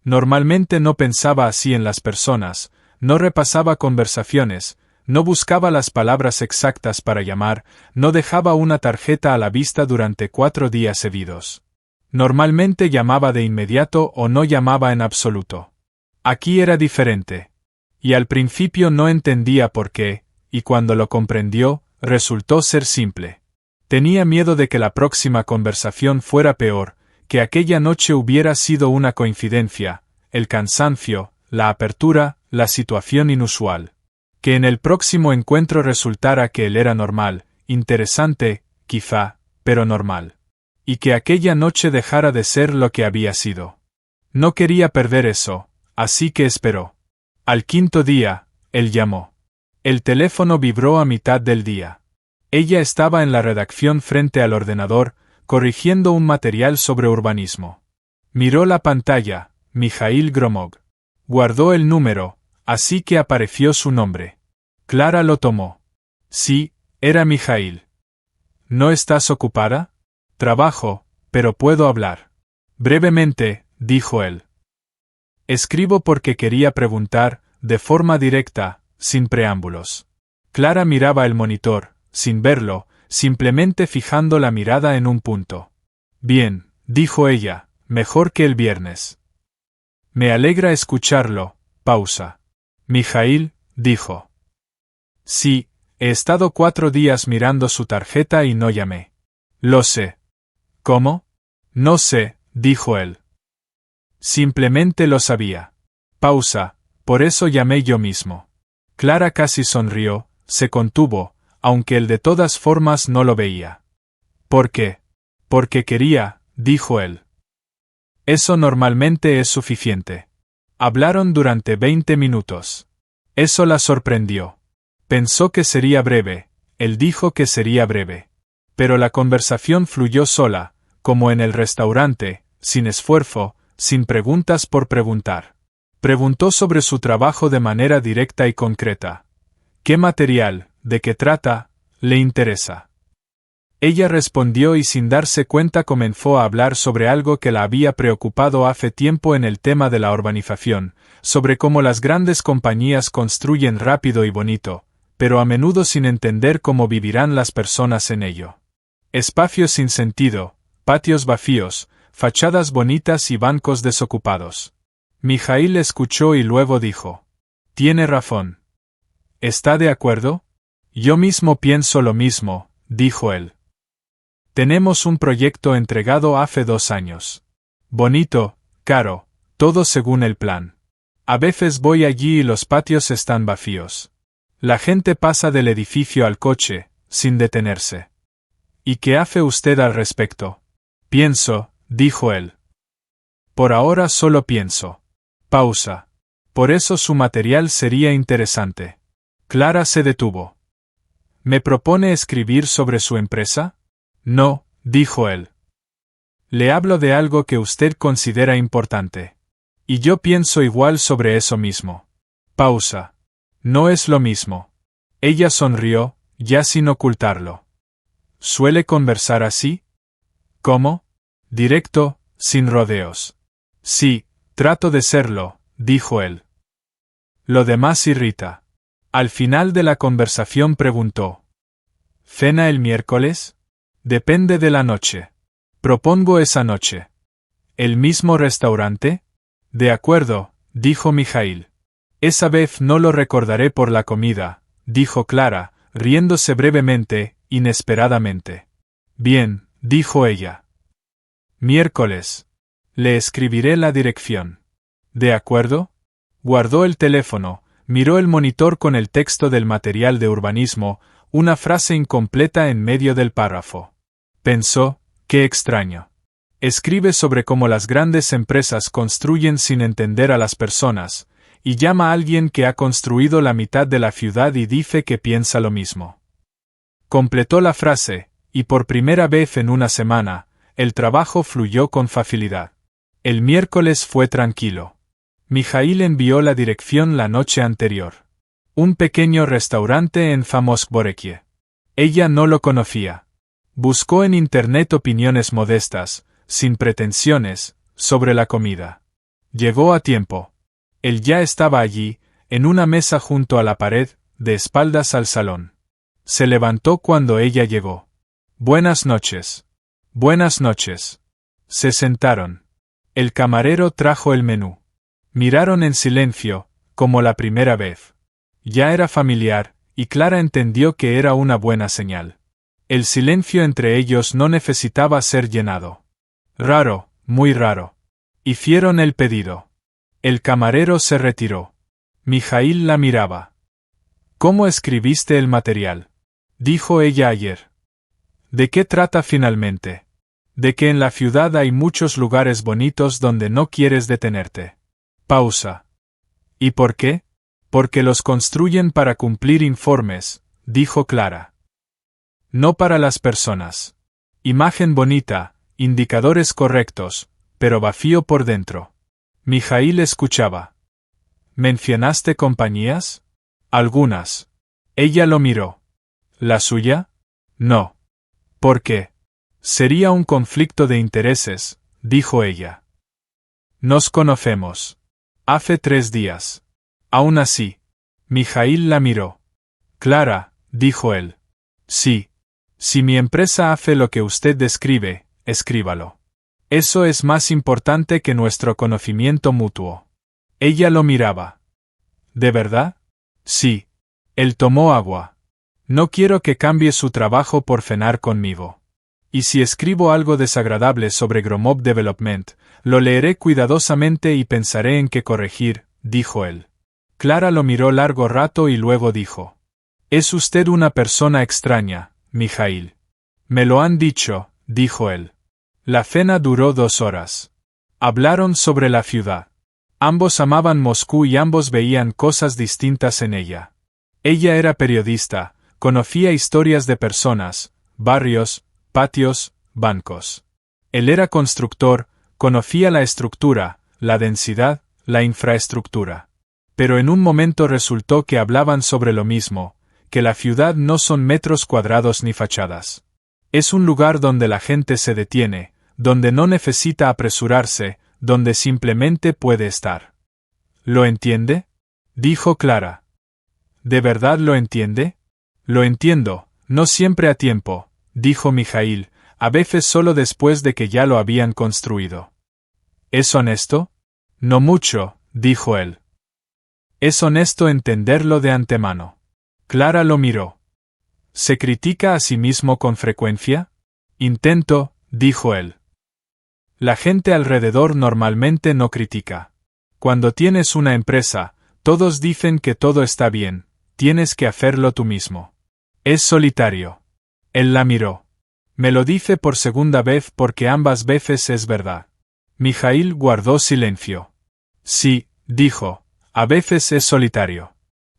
Normalmente no pensaba así en las personas, no repasaba conversaciones, no buscaba las palabras exactas para llamar, no dejaba una tarjeta a la vista durante 4 días seguidos. Normalmente llamaba de inmediato o no llamaba en absoluto. Aquí era diferente. Y al principio no entendía por qué, y cuando lo comprendió, resultó ser simple. Tenía miedo de que la próxima conversación fuera peor, que aquella noche hubiera sido una coincidencia, el cansancio, la apertura, la situación inusual. Que en el próximo encuentro resultara que él era normal, interesante, quizá, pero normal. Y que aquella noche dejara de ser lo que había sido. No quería perder eso, así que esperó. Al quinto día, él llamó. El teléfono vibró a mitad del día. Ella estaba en la redacción frente al ordenador, corrigiendo un material sobre urbanismo. Miró la pantalla, Mijaíl Gromov. Guardó el número, así que apareció su nombre. Clara lo tomó. Sí, era Mijaíl. ¿No estás ocupada? Trabajo, pero puedo hablar. Brevemente, dijo él. Escribo porque quería preguntar, de forma directa, sin preámbulos. Clara miraba el monitor, sin verlo, simplemente fijando la mirada en un punto. Bien, dijo ella, mejor que el viernes. Me alegra escucharlo, pausa. Mijaíl, dijo. Sí, he estado 4 días mirando su tarjeta y no llamé. Lo sé. ¿Cómo? No sé, dijo él. Simplemente lo sabía. Pausa, por eso llamé yo mismo. Clara casi sonrió, se contuvo, aunque él de todas formas no lo veía. ¿Por qué? Porque quería, dijo él. Eso normalmente es suficiente. Hablaron durante 20 minutos. Eso la sorprendió. Pensó que sería breve, él dijo que sería breve. Pero la conversación fluyó sola, como en el restaurante, sin esfuerzo, sin preguntas por preguntar. Preguntó sobre su trabajo de manera directa y concreta. ¿Qué material, de qué trata, le interesa? Ella respondió y sin darse cuenta comenzó a hablar sobre algo que la había preocupado hace tiempo en el tema de la urbanización, sobre cómo las grandes compañías construyen rápido y bonito, pero a menudo sin entender cómo vivirán las personas en ello. Espacios sin sentido, patios vacíos, fachadas bonitas y bancos desocupados. Mijaíl escuchó y luego dijo: «Tiene razón. ¿Está de acuerdo? Yo mismo pienso lo mismo», dijo él. «Tenemos un proyecto entregado hace 2 años. Bonito, caro, todo según el plan. A veces voy allí y los patios están vacíos. La gente pasa del edificio al coche, sin detenerse. ¿Y qué hace usted al respecto?» «Pienso», dijo él. «Por ahora solo pienso». Pausa. Por eso su material sería interesante. Clara se detuvo. ¿Me propone escribir sobre su empresa? No, dijo él. Le hablo de algo que usted considera importante. Y yo pienso igual sobre eso mismo. Pausa. No es lo mismo. Ella sonrió, ya sin ocultarlo. ¿Suele conversar así? ¿Cómo? Directo, sin rodeos. Sí, trato de serlo, dijo él. Lo demás irrita. Al final de la conversación preguntó: ¿Cena el miércoles? Depende de la noche. Propongo esa noche. ¿El mismo restaurante? De acuerdo, dijo Mijaíl. Esa vez no lo recordaré por la comida, dijo Clara, riéndose brevemente, inesperadamente. Bien, dijo ella. Miércoles. Le escribiré la dirección. ¿De acuerdo? Guardó el teléfono, miró el monitor con el texto del material de urbanismo, una frase incompleta en medio del párrafo. Pensó: qué extraño. Escribe sobre cómo las grandes empresas construyen sin entender a las personas, y llama a alguien que ha construido la mitad de la ciudad y dice que piensa lo mismo. Completó la frase, y por primera vez en una semana, el trabajo fluyó con facilidad. El miércoles fue tranquilo. Mijaíl envió la dirección la noche anterior. Un pequeño restaurante en Famoskvorekie. Ella no lo conocía. Buscó en internet opiniones modestas, sin pretensiones, sobre la comida. Llegó a tiempo. Él ya estaba allí, en una mesa junto a la pared, de espaldas al salón. Se levantó cuando ella llegó. Buenas noches. Buenas noches. Se sentaron. El camarero trajo el menú. Miraron en silencio, como la primera vez. Ya era familiar, y Clara entendió que era una buena señal. El silencio entre ellos no necesitaba ser llenado. Raro, muy raro. Hicieron el pedido. El camarero se retiró. Mijaíl la miraba. ¿Cómo escribiste el material? Dijo ella ayer. ¿De qué trata finalmente? De que en la ciudad hay muchos lugares bonitos donde no quieres detenerte. Pausa. ¿Y por qué? Porque los construyen para cumplir informes, dijo Clara. No para las personas. Imagen bonita, indicadores correctos, pero vacío por dentro. Mijaíl escuchaba. ¿Mencionaste compañías? Algunas. Ella lo miró. ¿La suya? No. ¿Por qué? Sería un conflicto de intereses, dijo ella. Nos conocemos. Hace 3 días. Aún así. Mijaíl la miró. Clara, dijo él. Sí. Si mi empresa hace lo que usted describe, escríbalo. Eso es más importante que nuestro conocimiento mutuo. Ella lo miraba. ¿De verdad? Sí. Él tomó agua. No quiero que cambie su trabajo por cenar conmigo. Y si escribo algo desagradable sobre Gromov Development, lo leeré cuidadosamente y pensaré en qué corregir, dijo él. Clara lo miró largo rato y luego dijo. Es usted una persona extraña, Mijaíl. Me lo han dicho, dijo él. La cena duró 2 horas. Hablaron sobre la ciudad. Ambos amaban Moscú y ambos veían cosas distintas en ella. Ella era periodista, conocía historias de personas, barrios, patios, bancos. Él era constructor, conocía la estructura, la densidad, la infraestructura. Pero en un momento resultó que hablaban sobre lo mismo, que la ciudad no son metros cuadrados ni fachadas. Es un lugar donde la gente se detiene, donde no necesita apresurarse, donde simplemente puede estar. ¿Lo entiende? Dijo Clara. ¿De verdad lo entiende? Lo entiendo, no siempre a tiempo, dijo Mijaíl, a veces solo después de que ya lo habían construido. ¿Es honesto? No mucho, dijo él. Es honesto entenderlo de antemano. Clara lo miró. ¿Se critica a sí mismo con frecuencia? Intento, dijo él. La gente alrededor normalmente no critica. Cuando tienes una empresa, todos dicen que todo está bien, tienes que hacerlo tú mismo. Es solitario. Él la miró. Me lo dice por segunda vez porque ambas veces es verdad. Mijaíl guardó silencio. Sí, dijo, a veces es solitario.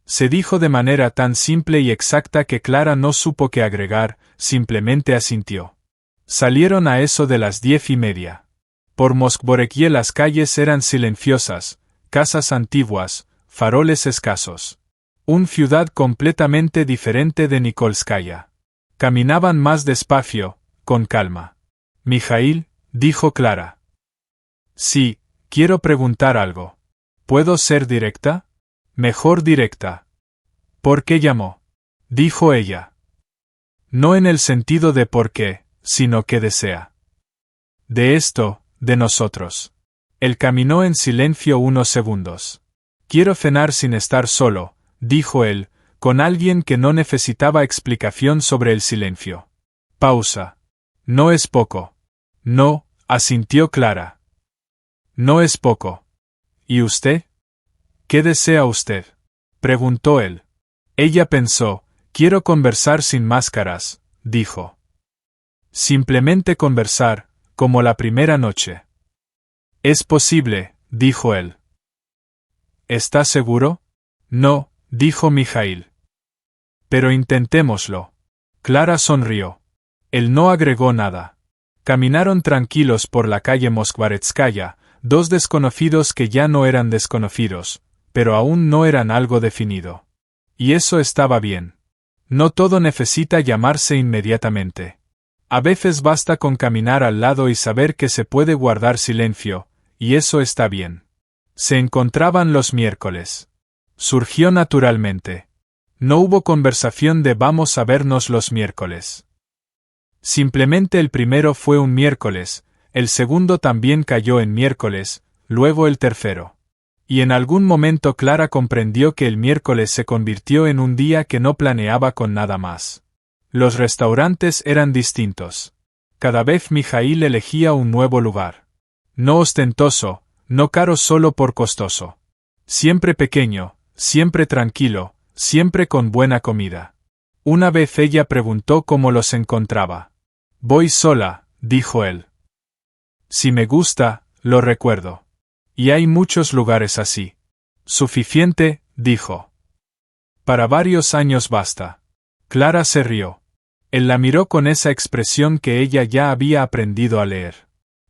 Se dijo de manera tan simple y exacta que Clara no supo qué agregar, simplemente asintió. Salieron a eso de las 10:30. Por Moskvorekie las calles eran silenciosas, casas antiguas, faroles escasos. Una ciudad completamente diferente de Nikolskaya. Caminaban más despacio, con calma. Mijaíl, dijo Clara. Sí, quiero preguntar algo. ¿Puedo ser directa? Mejor directa. ¿Por qué llamó? Dijo ella. No en el sentido de por qué, sino que desea. De esto, de nosotros. Él caminó en silencio unos segundos. Quiero cenar sin estar solo, dijo él, con alguien que no necesitaba explicación sobre el silencio. Pausa. No es poco. No, asintió Clara. No es poco. ¿Y usted? ¿Qué desea usted? Preguntó él. Ella pensó, quiero conversar sin máscaras, dijo. Simplemente conversar, como la primera noche. Es posible, dijo él. ¿Estás seguro? No, dijo Mijaíl. Pero intentémoslo. Clara sonrió. Él no agregó nada. Caminaron tranquilos por la calle Moskvaretskaya, dos desconocidos que ya no eran desconocidos, pero aún no eran algo definido. Y eso estaba bien. No todo necesita llamarse inmediatamente. A veces basta con caminar al lado y saber que se puede guardar silencio, y eso está bien. Se encontraban los miércoles. Surgió naturalmente. No hubo conversación de vamos a vernos los miércoles. Simplemente el primero fue un miércoles, el segundo también cayó en miércoles, luego el tercero. Y en algún momento Clara comprendió que el miércoles se convirtió en un día que no planeaba con nada más. Los restaurantes eran distintos. Cada vez Mijaíl elegía un nuevo lugar. No ostentoso, no caro solo por costoso. Siempre pequeño, siempre tranquilo, siempre con buena comida. Una vez ella preguntó cómo los encontraba. Voy sola, dijo él. Si me gusta, lo recuerdo. Y hay muchos lugares así. Suficiente, dijo. Para varios años basta. Clara se rió. Él la miró con esa expresión que ella ya había aprendido a leer.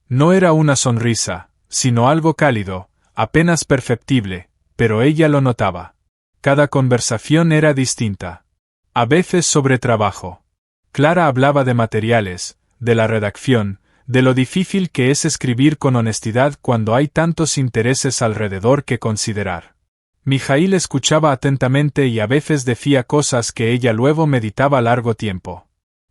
No era una sonrisa, sino algo cálido, apenas perceptible, pero ella lo notaba. Cada conversación era distinta. A veces sobre trabajo. Clara hablaba de materiales, de la redacción, de lo difícil que es escribir con honestidad cuando hay tantos intereses alrededor que considerar. Mijaíl escuchaba atentamente y a veces decía cosas que ella luego meditaba largo tiempo.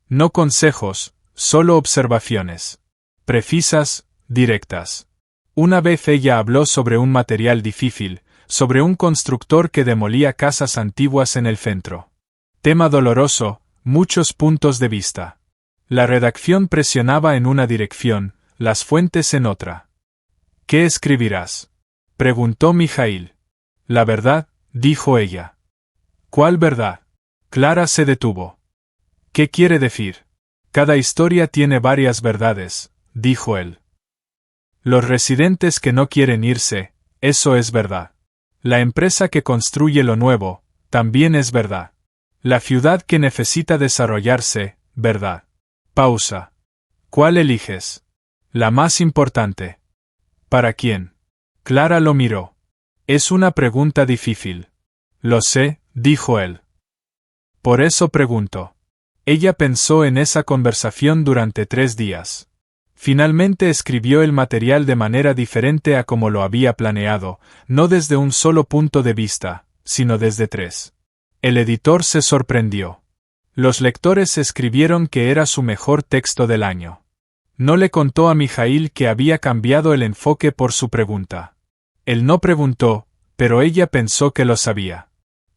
No consejos, solo observaciones. Precisas, directas. Una vez ella habló sobre un material difícil, sobre un constructor que demolía casas antiguas en el centro. Tema doloroso, muchos puntos de vista. La redacción presionaba en una dirección, las fuentes en otra. ¿Qué escribirás?, preguntó Mijaíl. La verdad, dijo ella. ¿Cuál verdad? Clara se detuvo. ¿Qué quiere decir? Cada historia tiene varias verdades, dijo él. Los residentes que no quieren irse, eso es verdad. La empresa que construye lo nuevo, también es verdad. La ciudad que necesita desarrollarse, verdad. Pausa. ¿Cuál eliges? La más importante. ¿Para quién? Clara lo miró. Es una pregunta difícil. Lo sé, dijo él. Por eso pregunto. Ella pensó en esa conversación durante 3 días. Finalmente escribió el material de manera diferente a como lo había planeado, no desde un solo punto de vista, sino desde 3. El editor se sorprendió. Los lectores escribieron que era su mejor texto del año. No le contó a Mijaíl que había cambiado el enfoque por su pregunta. Él no preguntó, pero ella pensó que lo sabía.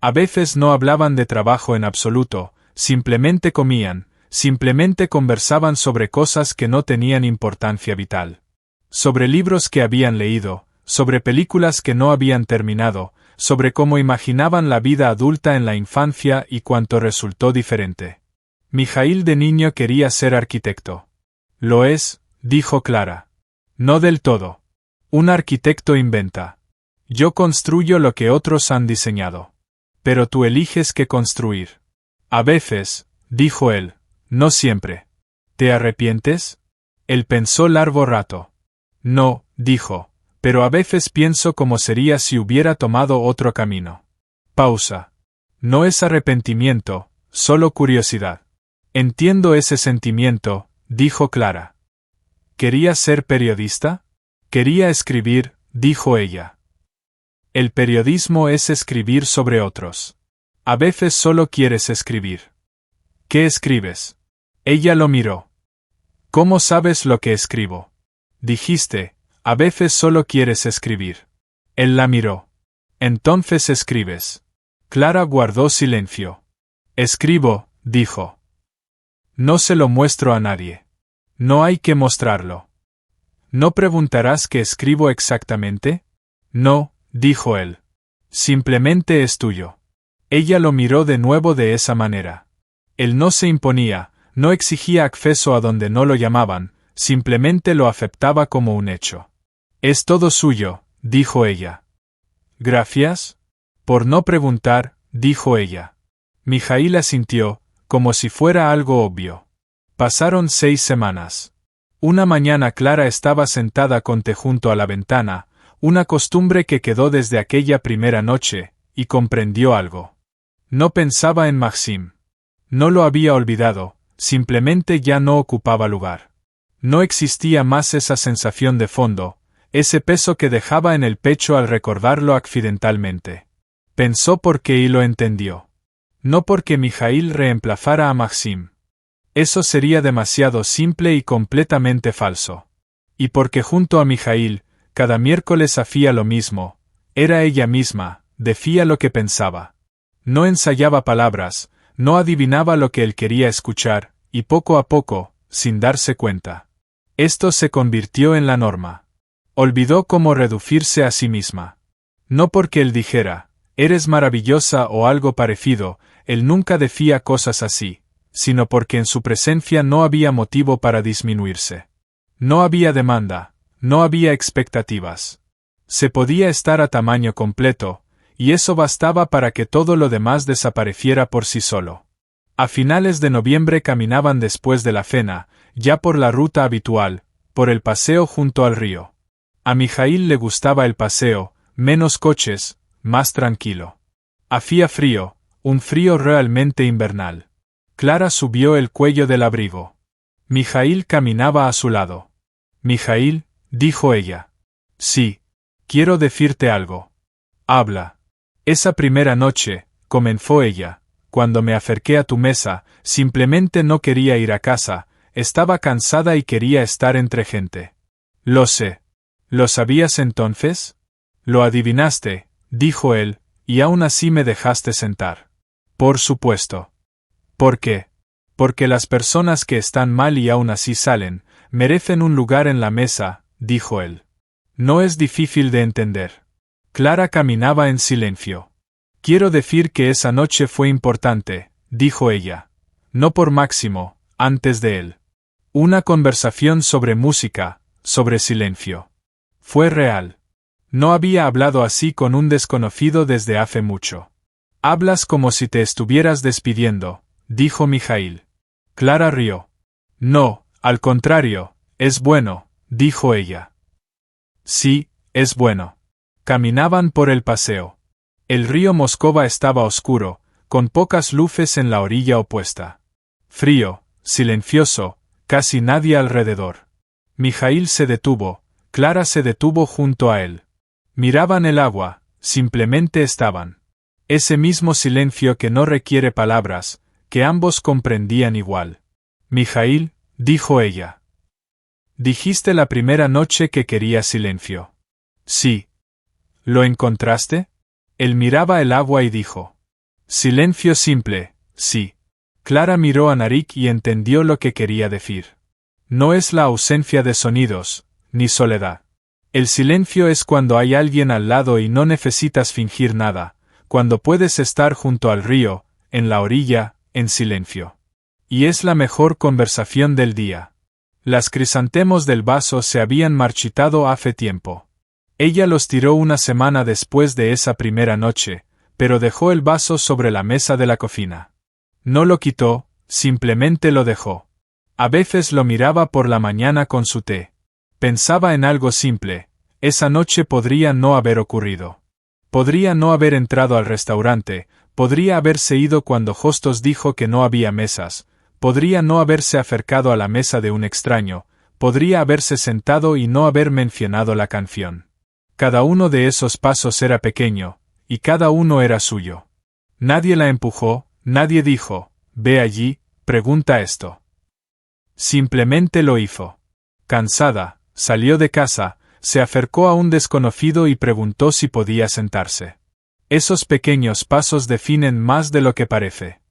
A veces no hablaban de trabajo en absoluto, simplemente comían, simplemente conversaban sobre cosas que no tenían importancia vital. Sobre libros que habían leído, sobre películas que no habían terminado, sobre cómo imaginaban la vida adulta en la infancia y cuánto resultó diferente. Mijaíl de niño quería ser arquitecto. Lo es, dijo Clara. No del todo. Un arquitecto inventa. Yo construyo lo que otros han diseñado. Pero tú eliges qué construir. A veces, dijo él, no siempre. ¿Te arrepientes? Él pensó largo rato. No, dijo, pero a veces pienso cómo sería si hubiera tomado otro camino. Pausa. No es arrepentimiento, solo curiosidad. Entiendo ese sentimiento, dijo Clara. ¿Quería ser periodista? Quería escribir, dijo ella. El periodismo es escribir sobre otros. A veces solo quieres escribir. ¿Qué escribes? Ella lo miró. ¿Cómo sabes lo que escribo? Dijiste, a veces solo quieres escribir. Él la miró. Entonces escribes. Clara guardó silencio. Escribo, dijo. No se lo muestro a nadie. No hay que mostrarlo. ¿No preguntarás qué escribo exactamente? No, dijo él. Simplemente es tuyo. Ella lo miró de nuevo de esa manera. Él no se imponía, no exigía acceso a donde no lo llamaban, simplemente lo aceptaba como un hecho. Es todo suyo, dijo ella. Gracias. Por no preguntar, dijo ella. Mijaíl asintió, como si fuera algo obvio. Pasaron 6 semanas. Una mañana Clara estaba sentada con té junto a la ventana, una costumbre que quedó desde aquella primera noche, y comprendió algo. No pensaba en Maxim. No lo había olvidado, simplemente ya no ocupaba lugar. No existía más esa sensación de fondo, ese peso que dejaba en el pecho al recordarlo accidentalmente. Pensó por qué y lo entendió. No porque Mijaíl reemplazara a Maxim. Eso sería demasiado simple y completamente falso. Y porque junto a Mijaíl, cada miércoles hacía lo mismo, era ella misma, decía lo que pensaba. No ensayaba palabras, no adivinaba lo que él quería escuchar, y poco a poco, sin darse cuenta. Esto se convirtió en la norma. Olvidó cómo reducirse a sí misma. No porque él dijera, Eres maravillosa o algo parecido. Él nunca decía cosas así, sino porque en su presencia no había motivo para disminuirse. No había demanda, no había expectativas. Se podía estar a tamaño completo, y eso bastaba para que todo lo demás desapareciera por sí solo. A finales de noviembre caminaban después de la cena, ya por la ruta habitual, por el paseo junto al río. A Mijaíl le gustaba el paseo, menos coches, más tranquilo. Hacía frío, un frío realmente invernal. Clara subió el cuello del abrigo. Mijaíl caminaba a su lado. Mijaíl, dijo ella. Sí. Quiero decirte algo. Habla. Esa primera noche, comenzó ella, cuando me acerqué a tu mesa, simplemente no quería ir a casa, estaba cansada y quería estar entre gente. Lo sé. ¿Lo sabías entonces? Lo adivinaste, dijo él, y aún así me dejaste sentar. Por supuesto. ¿Por qué? Porque las personas que están mal y aún así salen, merecen un lugar en la mesa, dijo él. No es difícil de entender. Clara caminaba en silencio. Quiero decir que esa noche fue importante, dijo ella. No por Máximo, antes de él. Una conversación sobre música, sobre silencio. Fue real. No había hablado así con un desconocido desde hace mucho. Hablas como si te estuvieras despidiendo, dijo Mijaíl. Clara rió. No, al contrario, es bueno, dijo ella. Sí, es bueno. Caminaban por el paseo. El río Moscova estaba oscuro, con pocas luces en la orilla opuesta. Frío, silencioso, casi nadie alrededor. Mijaíl se detuvo, Clara se detuvo junto a él. Miraban el agua, simplemente estaban. Ese mismo silencio que no requiere palabras, que ambos comprendían igual. Mijaíl, dijo ella. Dijiste la primera noche que querías silencio. Sí. ¿Lo encontraste? Él miraba el agua y dijo. Silencio simple, sí. Clara miró a Narik y entendió lo que quería decir. No es la ausencia de sonidos, ni soledad. El silencio es cuando hay alguien al lado y no necesitas fingir nada, cuando puedes estar junto al río, en la orilla, en silencio. Y es la mejor conversación del día. Las crisantemos del vaso se habían marchitado hace tiempo. Ella los tiró una semana después de esa primera noche, pero dejó el vaso sobre la mesa de la cocina. No lo quitó, simplemente lo dejó. A veces lo miraba por la mañana con su té. Pensaba en algo simple, esa noche podría no haber ocurrido. Podría no haber entrado al restaurante, podría haberse ido cuando Hostos dijo que no había mesas, podría no haberse acercado a la mesa de un extraño, podría haberse sentado y no haber mencionado la canción. Cada uno de esos pasos era pequeño, y cada uno era suyo. Nadie la empujó, nadie dijo, ve allí, pregunta esto. Simplemente lo hizo. Cansada, salió de casa, se acercó a un desconocido y preguntó si podía sentarse. Esos pequeños pasos definen más de lo que parece.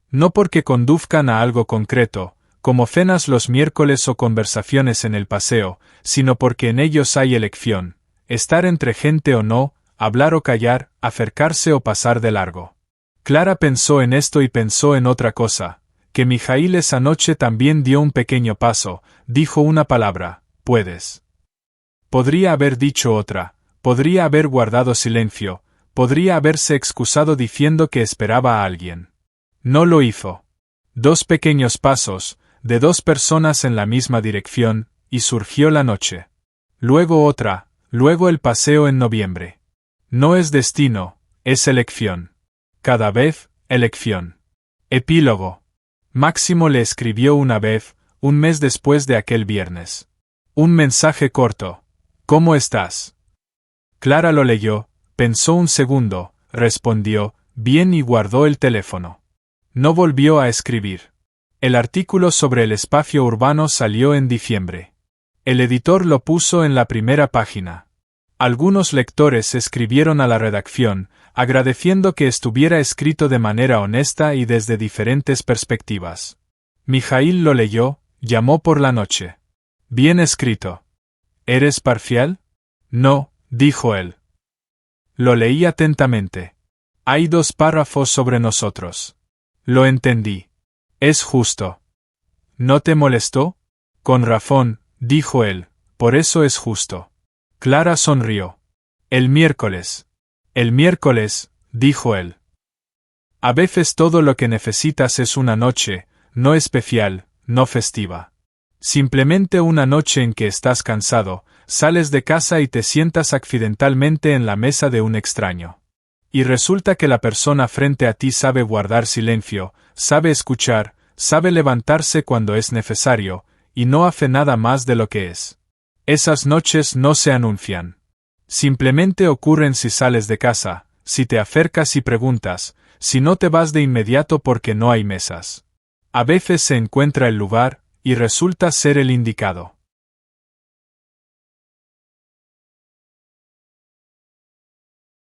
No porque conduzcan a algo concreto, como cenas los miércoles o conversaciones en el paseo, sino porque en ellos hay elección, estar entre gente o no, hablar o callar, acercarse o pasar de largo. Clara pensó en esto y pensó en otra cosa, que Mijaíl esa noche también dio un pequeño paso, dijo una palabra, puedes. Podría haber dicho otra, podría haber guardado silencio, podría haberse excusado diciendo que esperaba a alguien. No lo hizo. 2 pequeños pasos, de 2 personas en la misma dirección, y surgió la noche. Luego otra, luego el paseo en noviembre. No es destino, es elección. Cada vez, elección. Epílogo. Máximo le escribió una vez, un mes después de aquel viernes. Un mensaje corto. ¿Cómo estás? Clara lo leyó, pensó un segundo, respondió, bien y guardó el teléfono. No volvió a escribir. El artículo sobre el espacio urbano salió en diciembre. El editor lo puso en la primera página. Algunos lectores escribieron a la redacción, agradeciendo que estuviera escrito de manera honesta y desde diferentes perspectivas. Mijaíl lo leyó, llamó por la noche. Bien escrito. ¿Eres parcial? No, dijo él. Lo leí atentamente. Hay 2 párrafos sobre nosotros. Lo entendí. Es justo. ¿No te molestó? Con razón, dijo él, por eso es justo. Clara sonrió. El miércoles. El miércoles, dijo él. A veces todo lo que necesitas es una noche, no especial, no festiva. Simplemente una noche en que estás cansado, sales de casa y te sientas accidentalmente en la mesa de un extraño. Y resulta que la persona frente a ti sabe guardar silencio, sabe escuchar, sabe levantarse cuando es necesario, y no hace nada más de lo que es. Esas noches no se anuncian. Simplemente ocurren si sales de casa, si te acercas y preguntas, si no te vas de inmediato porque no hay mesas. A veces se encuentra el lugar, y resulta ser el indicado.